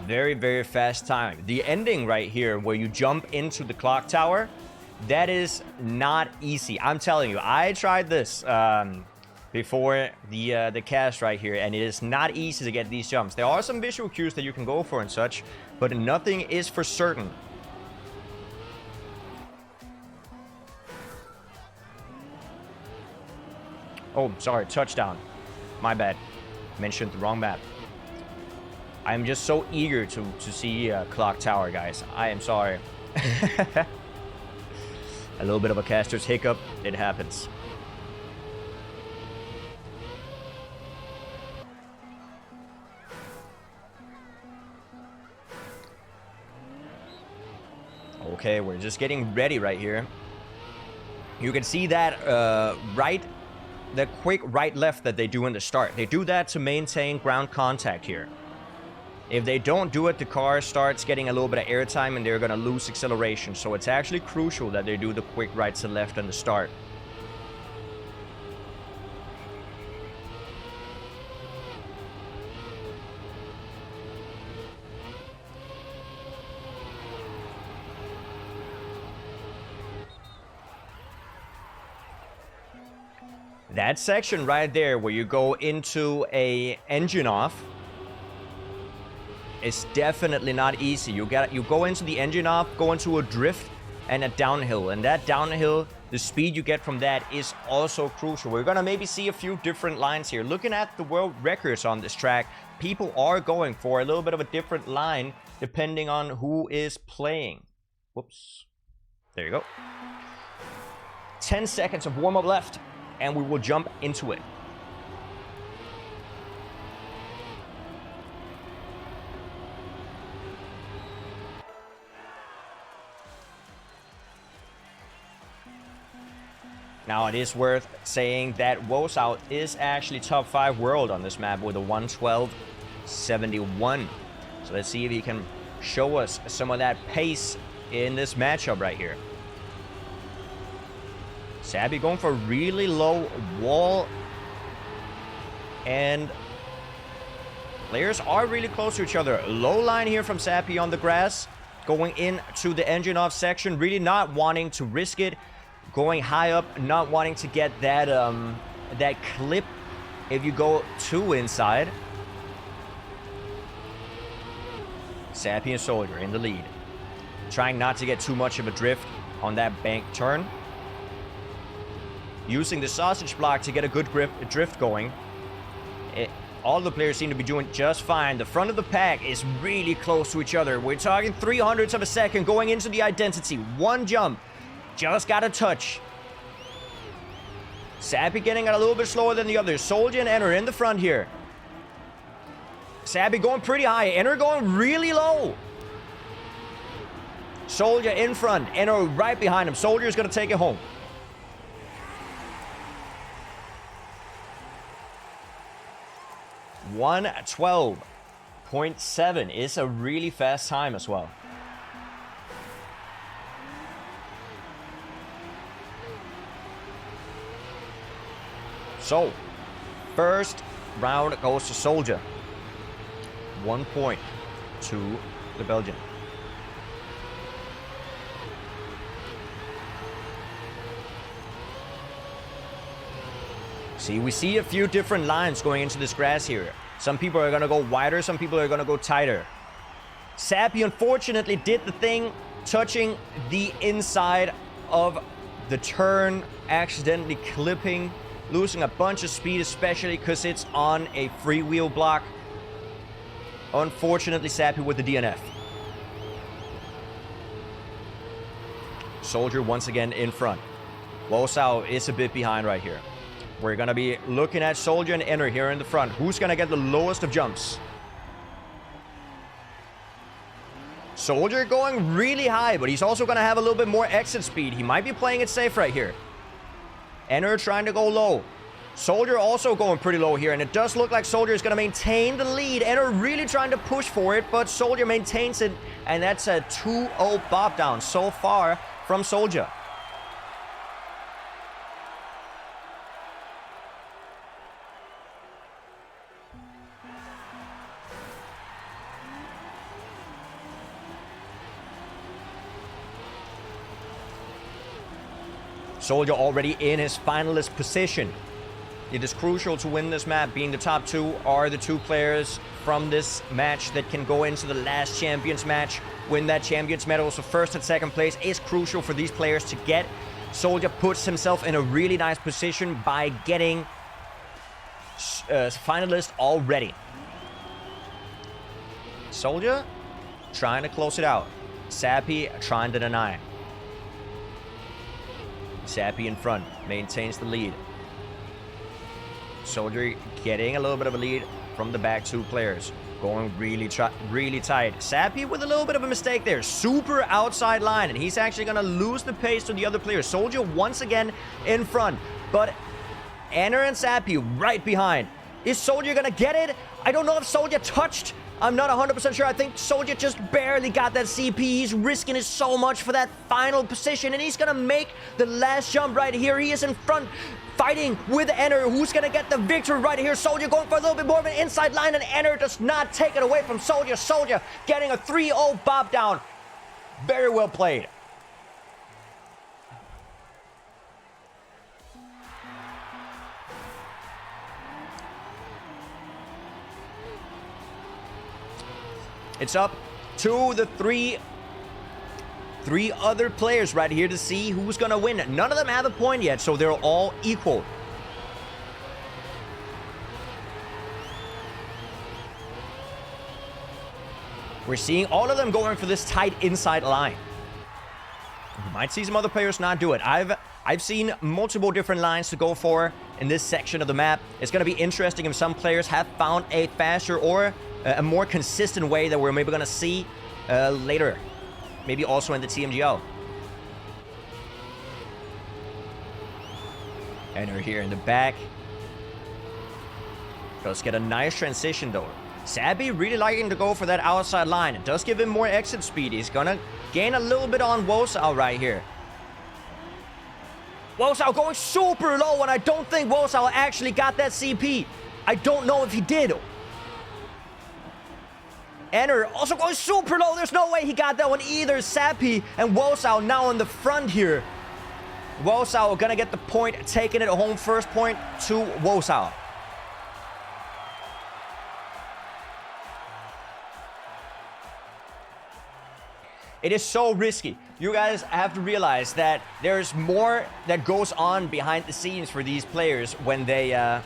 Very, very fast time. The ending right here, where you jump into the clock tower, that is not easy. I'm telling you, I tried this before the cast right here, and it is not easy to get these jumps. There are some visual cues that you can go for and such, but nothing is for certain. Oh, sorry, touchdown. My bad. Mentioned the wrong map. I'm just so eager to see Clock Tower, guys. I am sorry. A little bit of a caster's hiccup. It happens. Okay, we're just getting ready right here. You can see that the quick right-left that they do in the start. They do that to maintain ground contact here. If they don't do it, the car starts getting a little bit of airtime and they're going to lose acceleration. So it's actually crucial that they do the quick right to left in the start. That section right there where you go into a engine off, it's definitely not easy. You go into the engine off, go into a drift and a downhill. And that downhill, the speed you get from that is also crucial. We're gonna maybe see a few different lines here. Looking at the world records on this track, people are going for a little bit of a different line depending on who is playing. Whoops. There you go. 10 seconds of warm-up left, and we will jump into it. Now, it is worth saying that Wosout is actually top 5 world on this map with a 112.71. So let's see if he can show us some of that pace in this matchup right here. Sabby going for a really low wall. And players are really close to each other. Low line here from Sappy on the grass. Going into the engine off section. Really not wanting to risk it. Going high up, not wanting to get that that clip if you go too inside. Sappy and Soldier in the lead. Trying not to get too much of a drift on that bank turn. Using the sausage block to get a good drift going. All the players seem to be doing just fine. The front of the pack is really close to each other. We're talking 300ths of a second going into the identity. One jump. Just got a touch. Sappy getting it a little bit slower than the others. Soldier and Enter in the front here. Sappy going pretty high. Enter going really low. Soldier in front. Enter right behind him. Soldier is going to take it home. .112.7 is a really fast time as well. So, first round goes to Soldier. 1 point to the Belgian. See, we see a few different lines going into this grass here. Some people are going to go wider, some people are going to go tighter. Sappy unfortunately did the thing, touching the inside of the turn, accidentally clipping, losing a bunch of speed, especially because it's on a freewheel block. Unfortunately, Sappy with the DNF. Soldier once again in front. Wosout is a bit behind right here. We're going to be looking at Soldier and Enter here in the front. Who's going to get the lowest of jumps? Soldier going really high, but he's also going to have a little bit more exit speed. He might be playing it safe right here. Enter trying to go low. Soldier also going pretty low here, and it does look like Soldier is going to maintain the lead. Enter really trying to push for it, but Soldier maintains it, and that's a 2-0 bob down so far from Soldier. Soldier already in his finalist position. It is crucial to win this map. Being the top two are the two players from this match that can go into the last champions match, win that champions medal. So first and second place is crucial for these players to get. Soldier puts himself in a really nice position by getting finalist already. Soldier trying to close it out. Sappy trying to deny. Sappy in front, maintains the lead. Soldier getting a little bit of a lead from the back two players. Going really tight. Sappy with a little bit of a mistake there. Super outside line, and he's actually going to lose the pace to the other players. Soldier once again in front, but Enner and Sappy right behind. Is Soldier going to get it? I don't know if Soldier touched. I'm not 100% sure. I think Soldier just barely got that CP. He's risking it so much for that final position, and he's going to make the last jump right here. He is in front, fighting with Enner. Who's going to get the victory right here? Soldier going for a little bit more of an inside line, and Enner does not take it away from Soldier. Soldier getting a 3-0 bob down. Very well played. It's up to the three other players right here to see who's going to win. None of them have a point yet, so they're all equal. We're seeing all of them going for this tight inside line. You might see some other players not do it. I've seen multiple different lines to go for in this section of the map. It's going to be interesting if some players have found a faster or a more consistent way that we're maybe going to see later. Maybe also in the Tmgl. And we're here in the back. Does get a nice transition though. Sappy really liking to go for that outside line. It does give him more exit speed. He's going to gain a little bit on Wosao right here. Wosao going super low, and I don't think Wosao actually got that CP. I don't know if he did. Enner also going super low. There's no way he got that one either. Sappy and Wosao now in the front here. Wosao gonna get the point, taking it home. First point to Wosao. It is so risky. You guys have to realize that there's more that goes on behind the scenes for these players when they're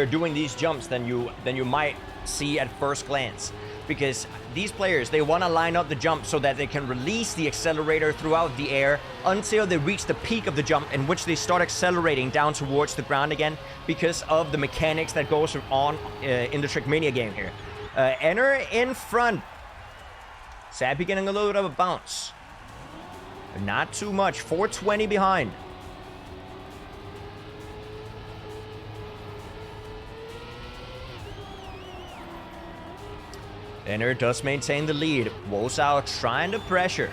doing these jumps than you might see at first glance, because these players, they want to line up the jump so that they can release the accelerator throughout the air until they reach the peak of the jump, in which they start accelerating down towards the ground again because of the mechanics that goes on in the Trackmania game here. Enner in front. Sappy getting a little bit of a bounce. Not too much. 420 behind. Enner does maintain the lead. Wosao trying to pressure.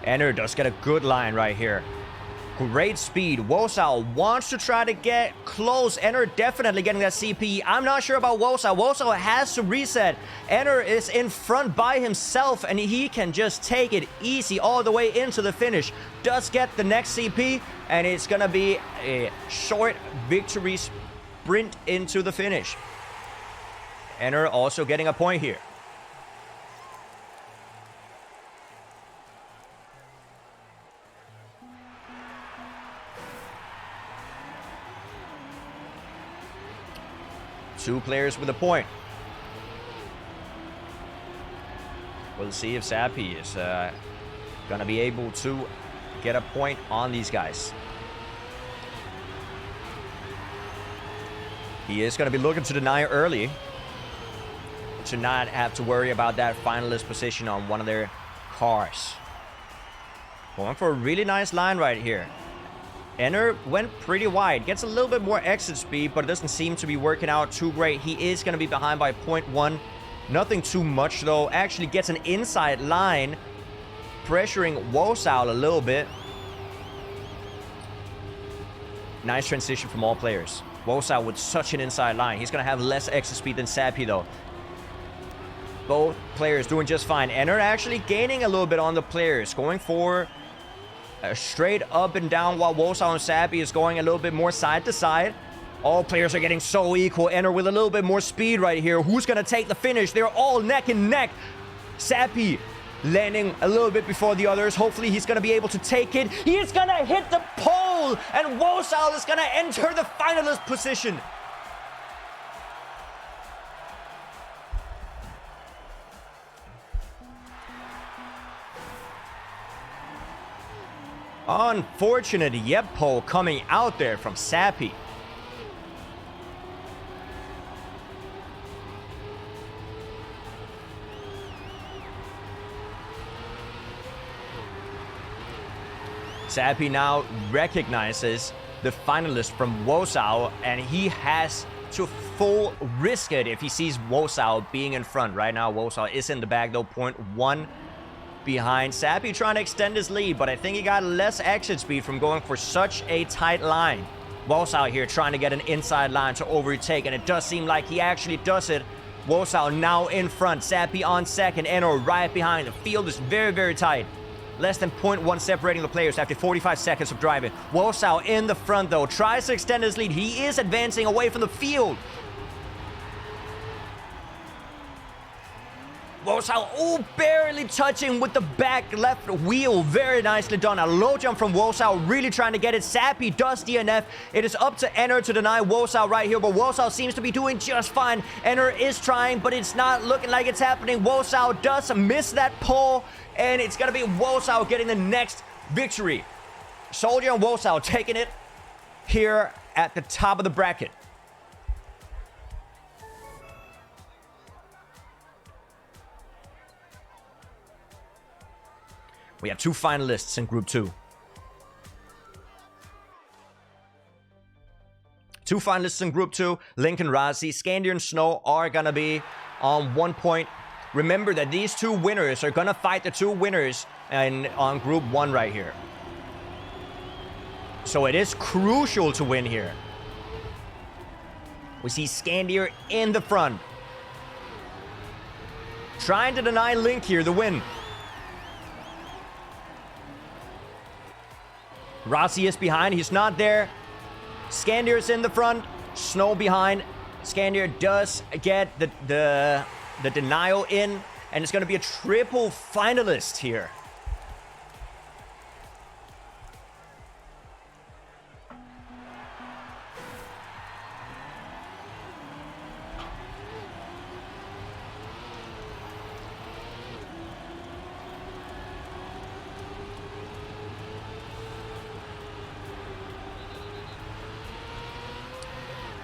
Enner does get a good line right here. Great speed. Wosao wants to try to get close. Enner definitely getting that CP. I'm not sure about Wosao. Wosao has to reset. Enner is in front by himself, and he can just take it easy all the way into the finish. Does get the next CP, and it's going to be a short victory sprint into the finish. Enner also getting a point here. Two players with a point. We'll see if Sappy is going to be able to get a point on these guys. He is going to be looking to deny early to not have to worry about that finalist position on one of their cars. Going for a really nice line right here. Enner went pretty wide. Gets a little bit more exit speed, but it doesn't seem to be working out too great. He is going to be behind by 0.1. Nothing too much, though. Actually gets an inside line, pressuring Wosao a little bit. Nice transition from all players. Wosao with such an inside line. He's going to have less exit speed than Sappy, though. Both players doing just fine. Enner actually gaining a little bit on the players. Going for a straight up and down while Wosao and Sappy is going a little bit more side to side. All players are getting so equal. Enner with a little bit more speed right here. Who's going to take the finish? They're all neck and neck. Sappy landing a little bit before the others. Hopefully he's going to be able to take it. He's going to hit the pole, and Wosao is going to enter the finalist position. Unfortunate yep pole coming out there from Sappy. Sappy now recognizes the finalist from Wosao, and he has to full risk it if he sees Wosao being in front. Right now, Wosao is in the back, though, 0.1 behind. Sappy trying to extend his lead, but I think he got less exit speed from going for such a tight line. Wosao here trying to get an inside line to overtake, and it does seem like he actually does it. Wosao now in front, Sappy on second, Enner right behind. The field is very, very tight. Less than 0.1 separating the players after 45 seconds of driving. Wosao in the front, though. Tries to extend his lead. He is advancing away from the field. Wosao, barely touching with the back left wheel. Very nicely done. A low jump from Wosao, really trying to get it. Sappy does DNF. It is up to Enner to deny Wosao right here, but Wosao seems to be doing just fine. Enner is trying, but it's not looking like it's happening. Wosao does miss that pole, and it's going to be Wosao getting the next victory. Soldier and Wosao taking it here at the top of the bracket. We have two finalists in Group 2. Two finalists in Group 2, Link and Razi. Scandier and Snow are going to be on 1 point. Remember that these two winners are going to fight the two winners on Group 1 right here. So it is crucial to win here. We see Scandier in the front, trying to deny Link here the win. Razi is behind. He's not there. Scandier is in the front. Snow behind. Scandier does get the denial in, and it's going to be a triple finalist here.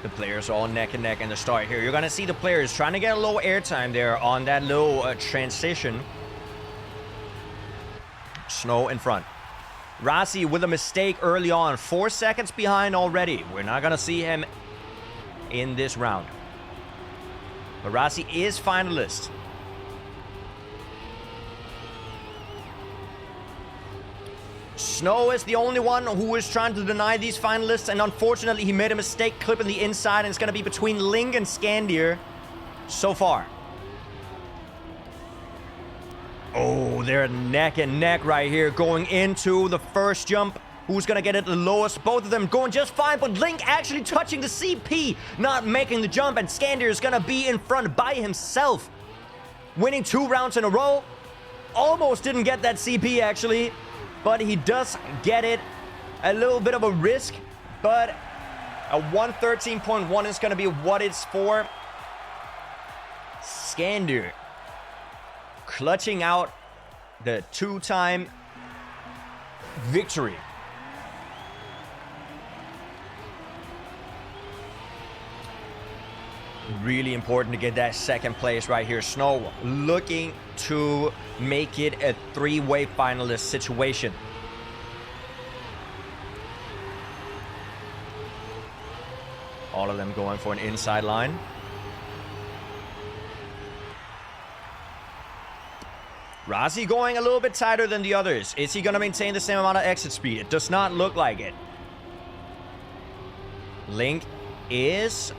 The players are all neck and neck in the start here. You're going to see the players trying to get a little airtime there on that little transition. Snow in front. Razi with a mistake early on. 4 seconds behind already. We're not going to see him in this round. But Razi is finalist. Snow is the only one who is trying to deny these finalists, and unfortunately he made a mistake clipping the inside, and it's going to be between Link and Scandier so far. Oh, they're neck and neck right here going into the first jump. Who's going to get it the lowest? Both of them going just fine, but Link actually touching the CP, not making the jump, and Scandier is going to be in front by himself. Winning 2 rounds in a row. Almost didn't get that CP actually, but he does get it. A little bit of a risk, but a 113.1 is going to be what it's for. Scandier clutching out the 2-time victory. Really important to get that second place right here. Snow looking to make it a 3-way finalist situation. All of them going for an inside line. Razi going a little bit tighter than the others. Is he going to maintain the same amount of exit speed? It does not look like it. Link is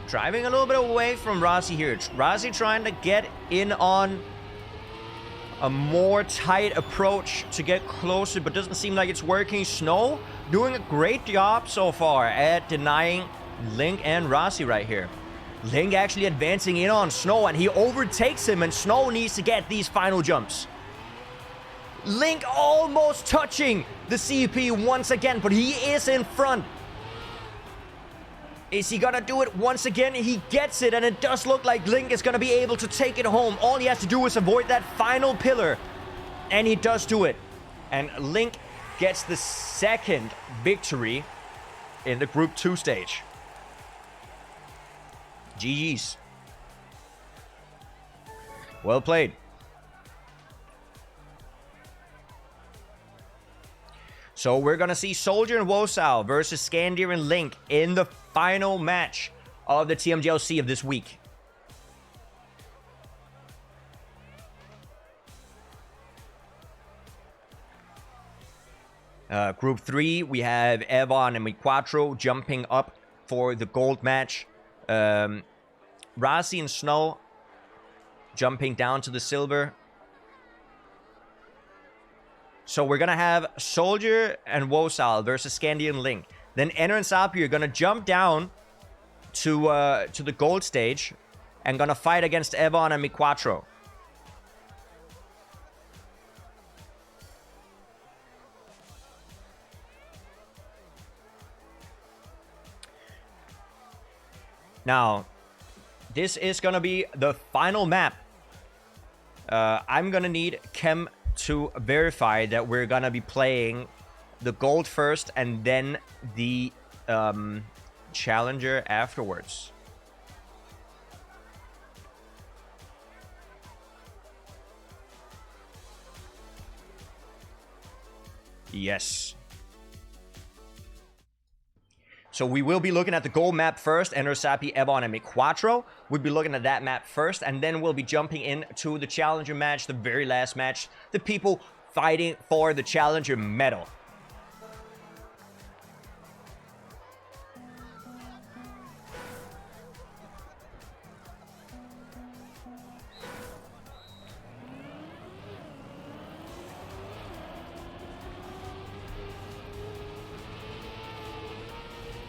driving a little bit away from Rossi here. Rossi trying to get in on a more tight approach to get closer, but doesn't seem like it's working. Snow doing a great job so far at denying Link and Rossi right here. Link actually advancing in on Snow, and he overtakes him, and Snow needs to get these final jumps. Link almost touching the CP once again, but he is in front. Is he gonna do it once again? He gets it, and it does look like Link is gonna be able to take it home. All he has to do is avoid that final pillar, and he does do it. And Link gets the second victory in the Group 2 stage. GG's. Well played. So we're going to see Soldier and Wosao versus Skandir and Link in the final match of the TMGLC of this week. Group 3, we have Evon and Miquatro jumping up for the gold match. Rossi and Snow jumping down to the silver. So we're going to have Soldier and Wosal versus Skandir and Link. Then Enter and Sapi are going to jump down to the gold stage and going to fight against Evon and Miquatro. Now, this is going to be the final map. I'm going to need Kem to verify that we're going to be playing the gold first and then the challenger afterwards. Yes. So we will be looking at the gold map first. Enter Sapi, Evon, and Miquatro. We'll be looking at that map first, and then we'll be jumping into the challenger match, the very last match. The people fighting for the challenger medal.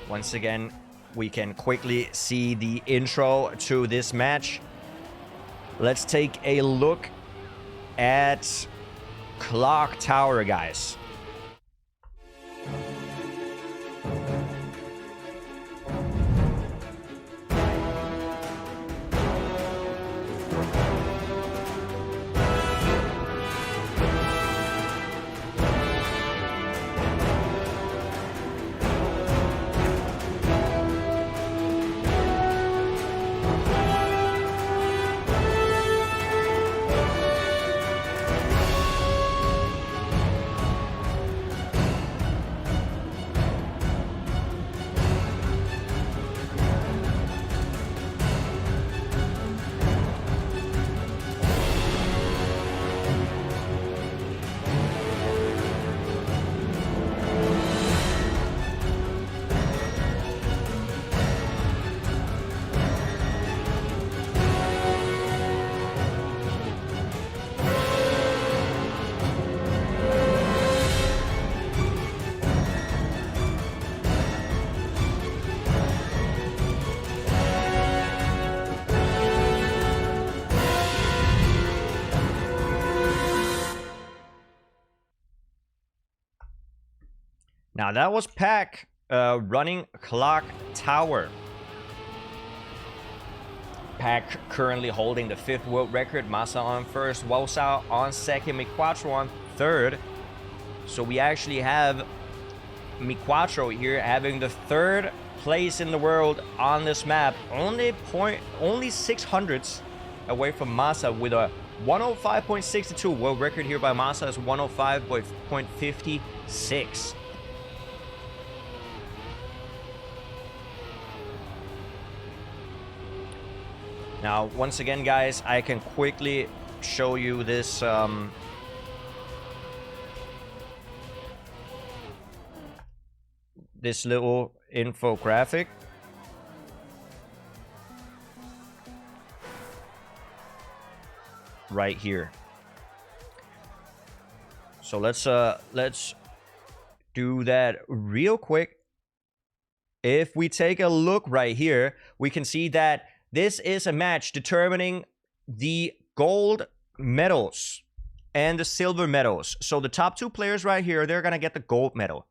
Once again, we can quickly see the intro to this match. Let's take a look at Clock Tower, guys. Now that was Pack running Clock Tower. Pack currently holding the 5th world record. Masa on first, Wosao on second, Miquatro on third. So we actually have Miquatro here having the 3rd place in the world on this map. Only 600ths away from Masa with a 105.62. World record here by Masa is 105.56. Now, once again, guys, I can quickly show you this this little infographic. Right here. So let's do that real quick. If we take a look right here, we can see that this is a match determining the gold medals and the silver medals. So the top 2 players right here, they're gonna get the gold medal,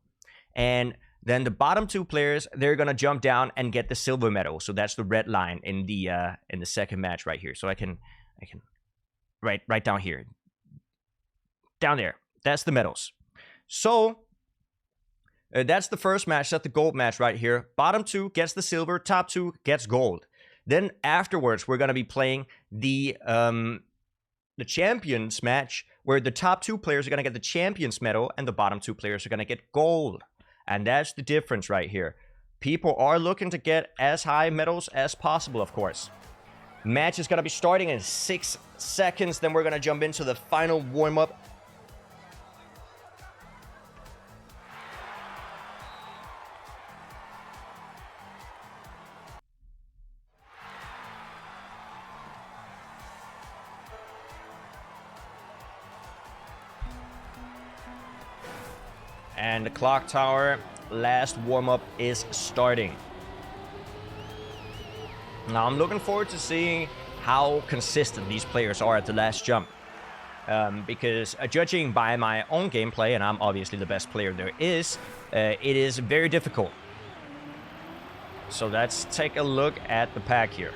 and then the bottom 2 players, they're gonna jump down and get the silver medal. So that's the red line in the second match right here. So I can right down here, down there. That's the medals. So that's the first match. That's the gold match right here. Bottom 2 gets the silver. Top 2 gets gold. Then afterwards, we're gonna be playing the champions match, where the top 2 players are gonna get the champions medal, and the bottom 2 players are gonna get gold. And that's the difference right here. People are looking to get as high medals as possible, of course. Match is gonna be starting in 6 seconds. Then we're gonna jump into the final warm-up. And the clock tower last warm-up is starting. Now I'm looking forward to seeing how consistent these players are at the last jump. Because judging by my own gameplay, and I'm obviously the best player there is, it is very difficult. So let's take a look at the pack here.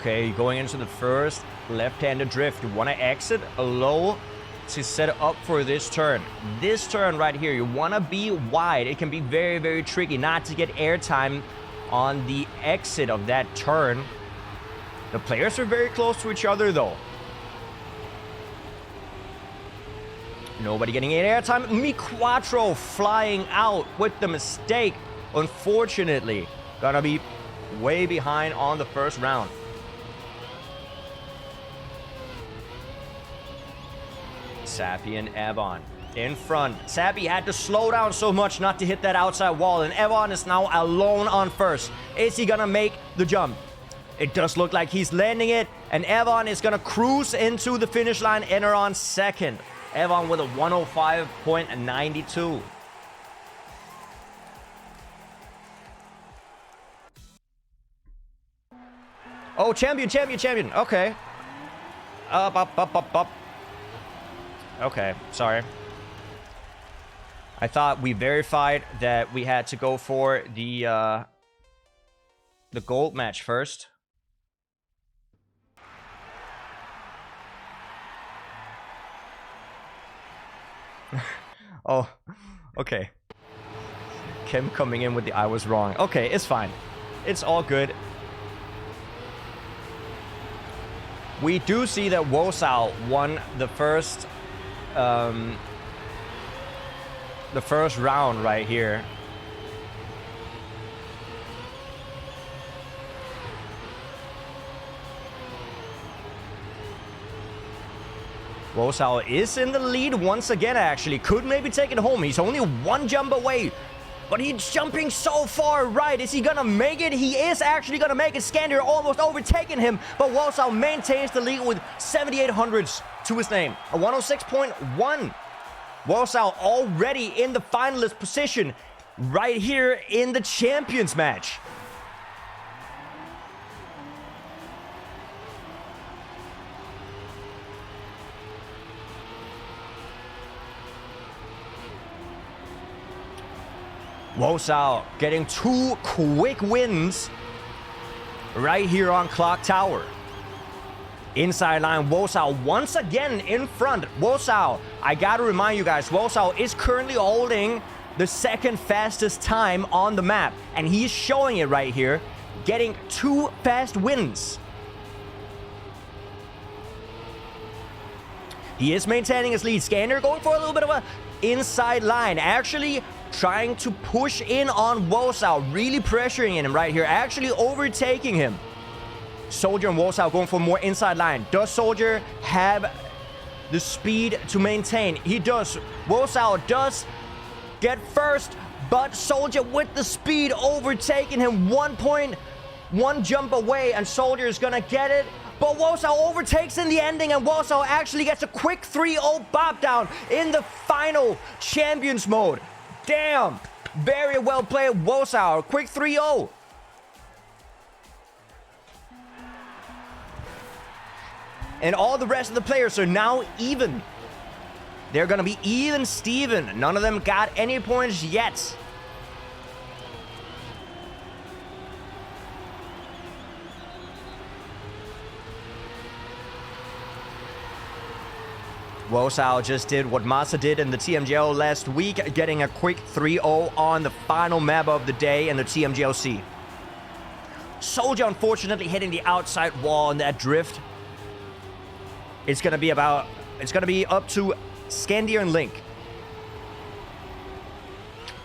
Okay, going into the first left-handed drift. You want to exit low to set up for this turn. This turn right here, you want to be wide. It can be very, very tricky not to get airtime on the exit of that turn. The players are very close to each other, though. Nobody getting any airtime. Mi Quattro flying out with the mistake. Unfortunately, gonna be way behind on the first round. Sappy and Evon in front. Sappy had to slow down so much not to hit that outside wall, and Evon is now alone on first. Is he gonna make the jump? It does look like he's landing it, and Evon is gonna cruise into the finish line, enter on second. Evon with a 105.92. Oh, champion. Okay. Up. Okay, sorry. I thought we verified that we had to go for the gold match first. Oh, okay. Kim coming in with the I was wrong. Okay, it's fine. It's all good. We do see that Wosao won the first round right here. Wosao is in the lead once again, actually. Could maybe take it home. He's only one jump away. But he's jumping so far right. Is he gonna make it? He is actually gonna make it. Scander almost overtaking him. But Wosao maintains the lead with 7,800s to his name. A 106.1. Wosao already in the finalist position right here in the champions match. Wosao getting 2 quick wins right here on Clock Tower. Inside line, Wosao once again in front. Wosao, I gotta remind you guys, Wosao is currently holding the second fastest time on the map. And he's showing it right here, getting 2 fast wins. He is maintaining his lead. Scanner going for a little bit of a inside line. Actually trying to push in on Wosao, really pressuring him right here, actually overtaking him. Soldier and Warsaw going for more inside line. Does Soldier have the speed to maintain? He does. Warsaw does get first, but Soldier with the speed overtaking him 1.1 jump away, and Soldier is gonna get it. But Warsaw overtakes in the ending, and Warsaw actually gets a quick 3-0 bop down in the final champions mode. Damn, very well played, Warsaw. Quick 3-0. And all the rest of the players are now even. They're gonna be even Steven. None of them got any points yet. Warsaw just did what Masa did in the Tmgl last week, getting a quick 3-0 on the final map of the day in the Tmglc. Soldier unfortunately hitting the outside wall in that drift. It's gonna be up to Scandier and Link.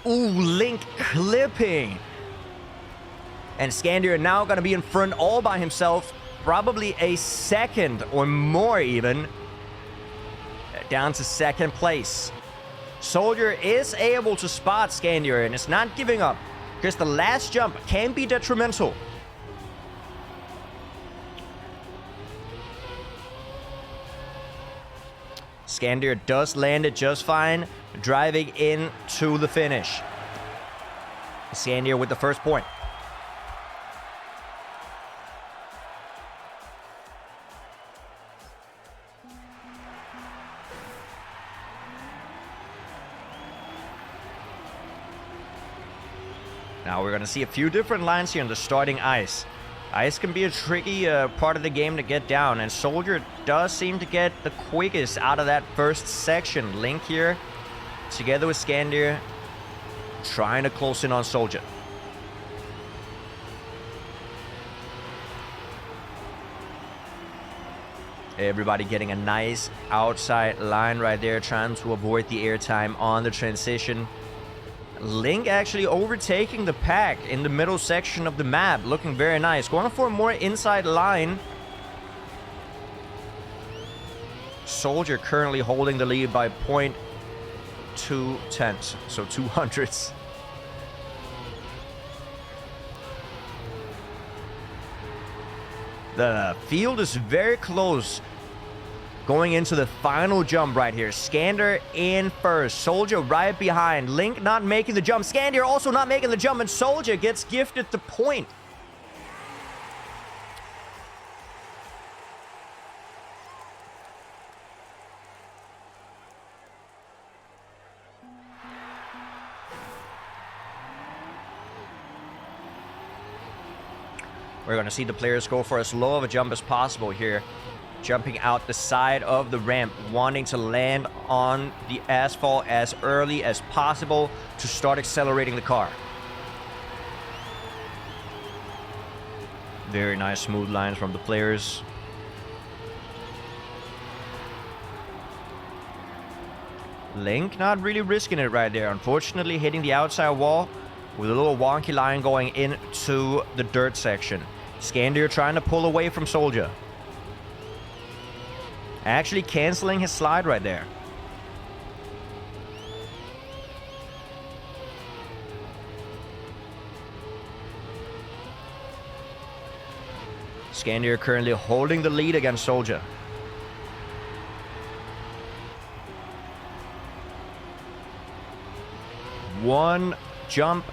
Ooh, Link clipping. And Scandier now gonna be in front all by himself, probably a second or more even. Down to second place. Soldier is able to spot Scandier and is not giving up, because the last jump can be detrimental. Scandier does land it just fine, driving into the finish. Scandier with the first point. Now we're going to see a few different lines here on the starting ice. Ice can be a tricky part of the game to get down, and Soldier does seem to get the quickest out of that first section. Link here, together with Scandier, trying to close in on Soldier. Everybody getting a nice outside line right there, trying to avoid the airtime on the transition. Link actually overtaking the pack in the middle section of the map, looking very nice. Going for a more inside line. Soldier currently holding the lead by 0.2 tenths, so 200ths. The field is very close going into the final jump right here. Scandier in first. Soldier right behind. Link not making the jump. Scandier also not making the jump, and Soldier gets gifted the point. We're going to see the players go for as low of a jump as possible here. Jumping out the side of the ramp, wanting to land on the asphalt as early as possible to start accelerating the car. Very nice smooth lines from the players. Link not really risking it right there. Unfortunately, hitting the outside wall with a little wonky line going into the dirt section. Scandier trying to pull away from Soldier. Actually canceling his slide right there. Scandier currently holding the lead against Soldier. One jump.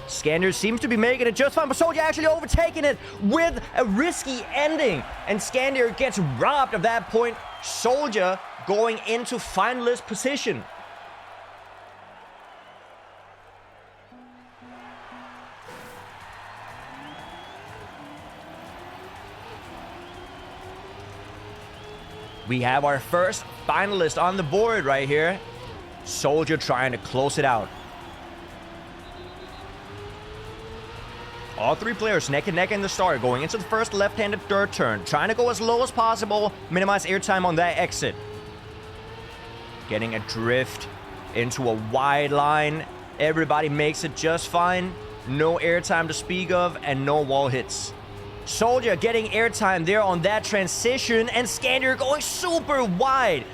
Scandier seems to be making it just fine, but Soldier actually overtaking it with a risky ending. And Scandier gets robbed of that point. Soldier going into finalist position. We have our first finalist on the board right here. Soldier trying to close it out. All three players neck and neck in the start, going into the first left-handed dirt turn, trying to go as low as possible, minimize airtime on that exit. Getting a drift into a wide line. Everybody makes it just fine. No airtime to speak of, and no wall hits. Soldier getting airtime there on that transition, and Scandier going super wide.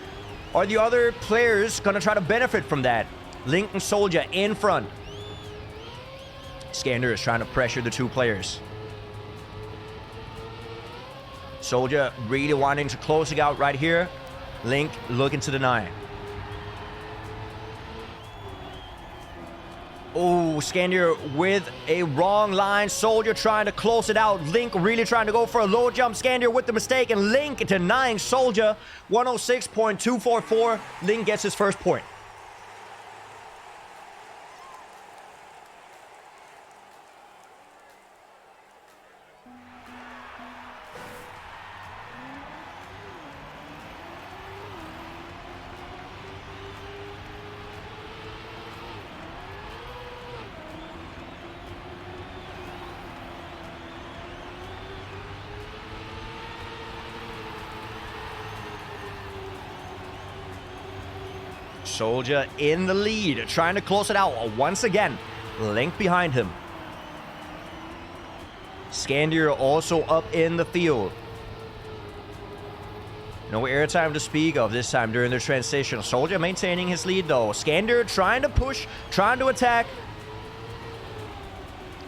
Are the other players gonna try to benefit from that? Link and Soldier in front. Scandier is trying to pressure the two players. Soldier really wanting to close it out right here. Link looking to deny. Oh, Scandier with a wrong line. Soldier trying to close it out. Link really trying to go for a low jump. Scandier with the mistake, and Link denying Soldier. 106.244. Link gets his first point. Soldier in the lead, trying to close it out once again. Link behind him. Scandier also up in the field. No airtime to speak of this time during the transition. Soldier maintaining his lead though. Scandier trying to push, trying to attack.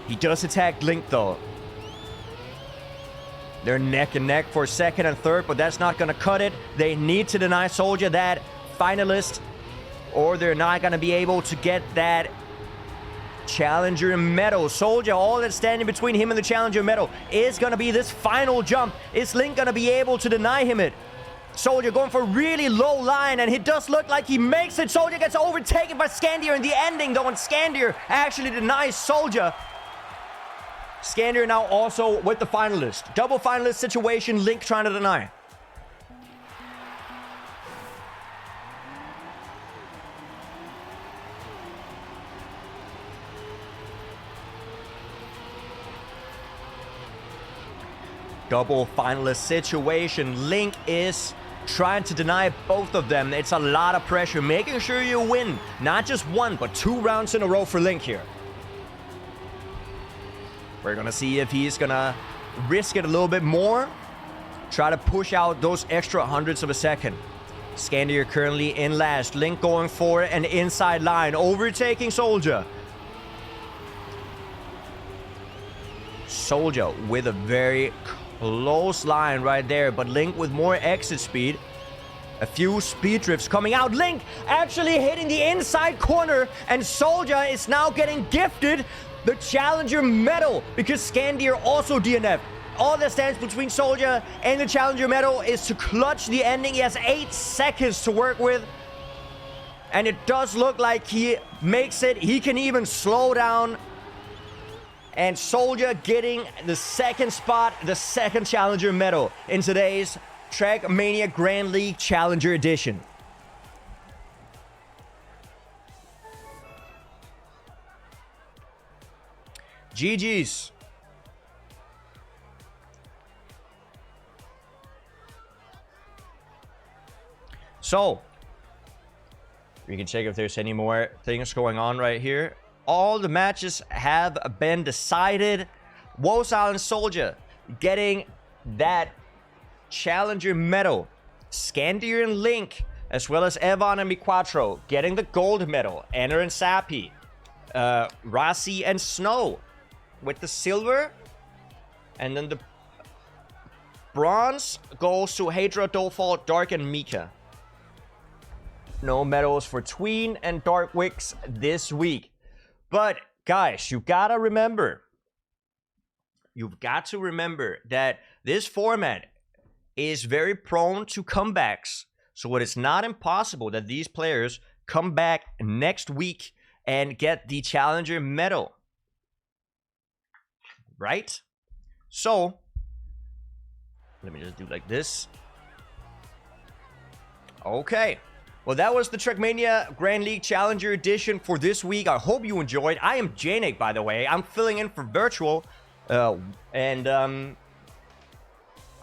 He does attack Link though. They're neck and neck for second and third, but that's not going to cut it. They need to deny Soldier that finalist, or they're not going to be able to get that Challenger medal. Soldier, all that's standing between him and the Challenger medal is going to be this final jump. Is Link going to be able to deny him it? Soldier going for a really low line, and it does look like he makes it. Soldier gets overtaken by Scandier in the ending, though, and Scandier actually denies Soldier. Scandier now also with the finalist. Double finalist situation, Link trying to deny. Double finalist situation. Link is trying to deny both of them. It's a lot of pressure, making sure you win. Not just one, but 2 rounds in a row for Link here. We're gonna see if he's gonna risk it a little bit more. Try to push out those extra hundredths of a second. Scandier currently in last. Link going for an inside line, overtaking Soldier. Soldier with a very close line right there, but Link with more exit speed. A few speed drifts coming out. Link actually hitting the inside corner, and Soldier is now getting gifted the Challenger medal because Scandier also DNF'd. All that stands between Soldier and the Challenger medal is to clutch the ending. He has 8 seconds to work with, and it does look like he makes it. He can even slow down. And Soldier getting the second spot, the second Challenger medal in today's Trackmania Grand League Challenger Edition. GG's. So, we can check if there's any more things going on right here. All the matches have been decided. Wosal and Soldier getting that Challenger medal. Scandier and Link, as well as Evan and Miquatro, getting the gold medal. Enner and Sappy. Rasi and Snow with the silver. And then the bronze goes to Hadra, Dofall, Dark, and Mika. No medals for Tween and Dark Wicks this week. But, guys, you've got to remember that this format is very prone to comebacks. So it is not impossible that these players come back next week and get the Challenger medal. Right? So, let me just do like this. Okay. Well, that was the Trackmania Grand League Challenger Edition for this week. I hope you enjoyed. I am Jnic, by the way. I'm filling in for Virtual. I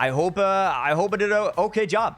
hope I did an okay job.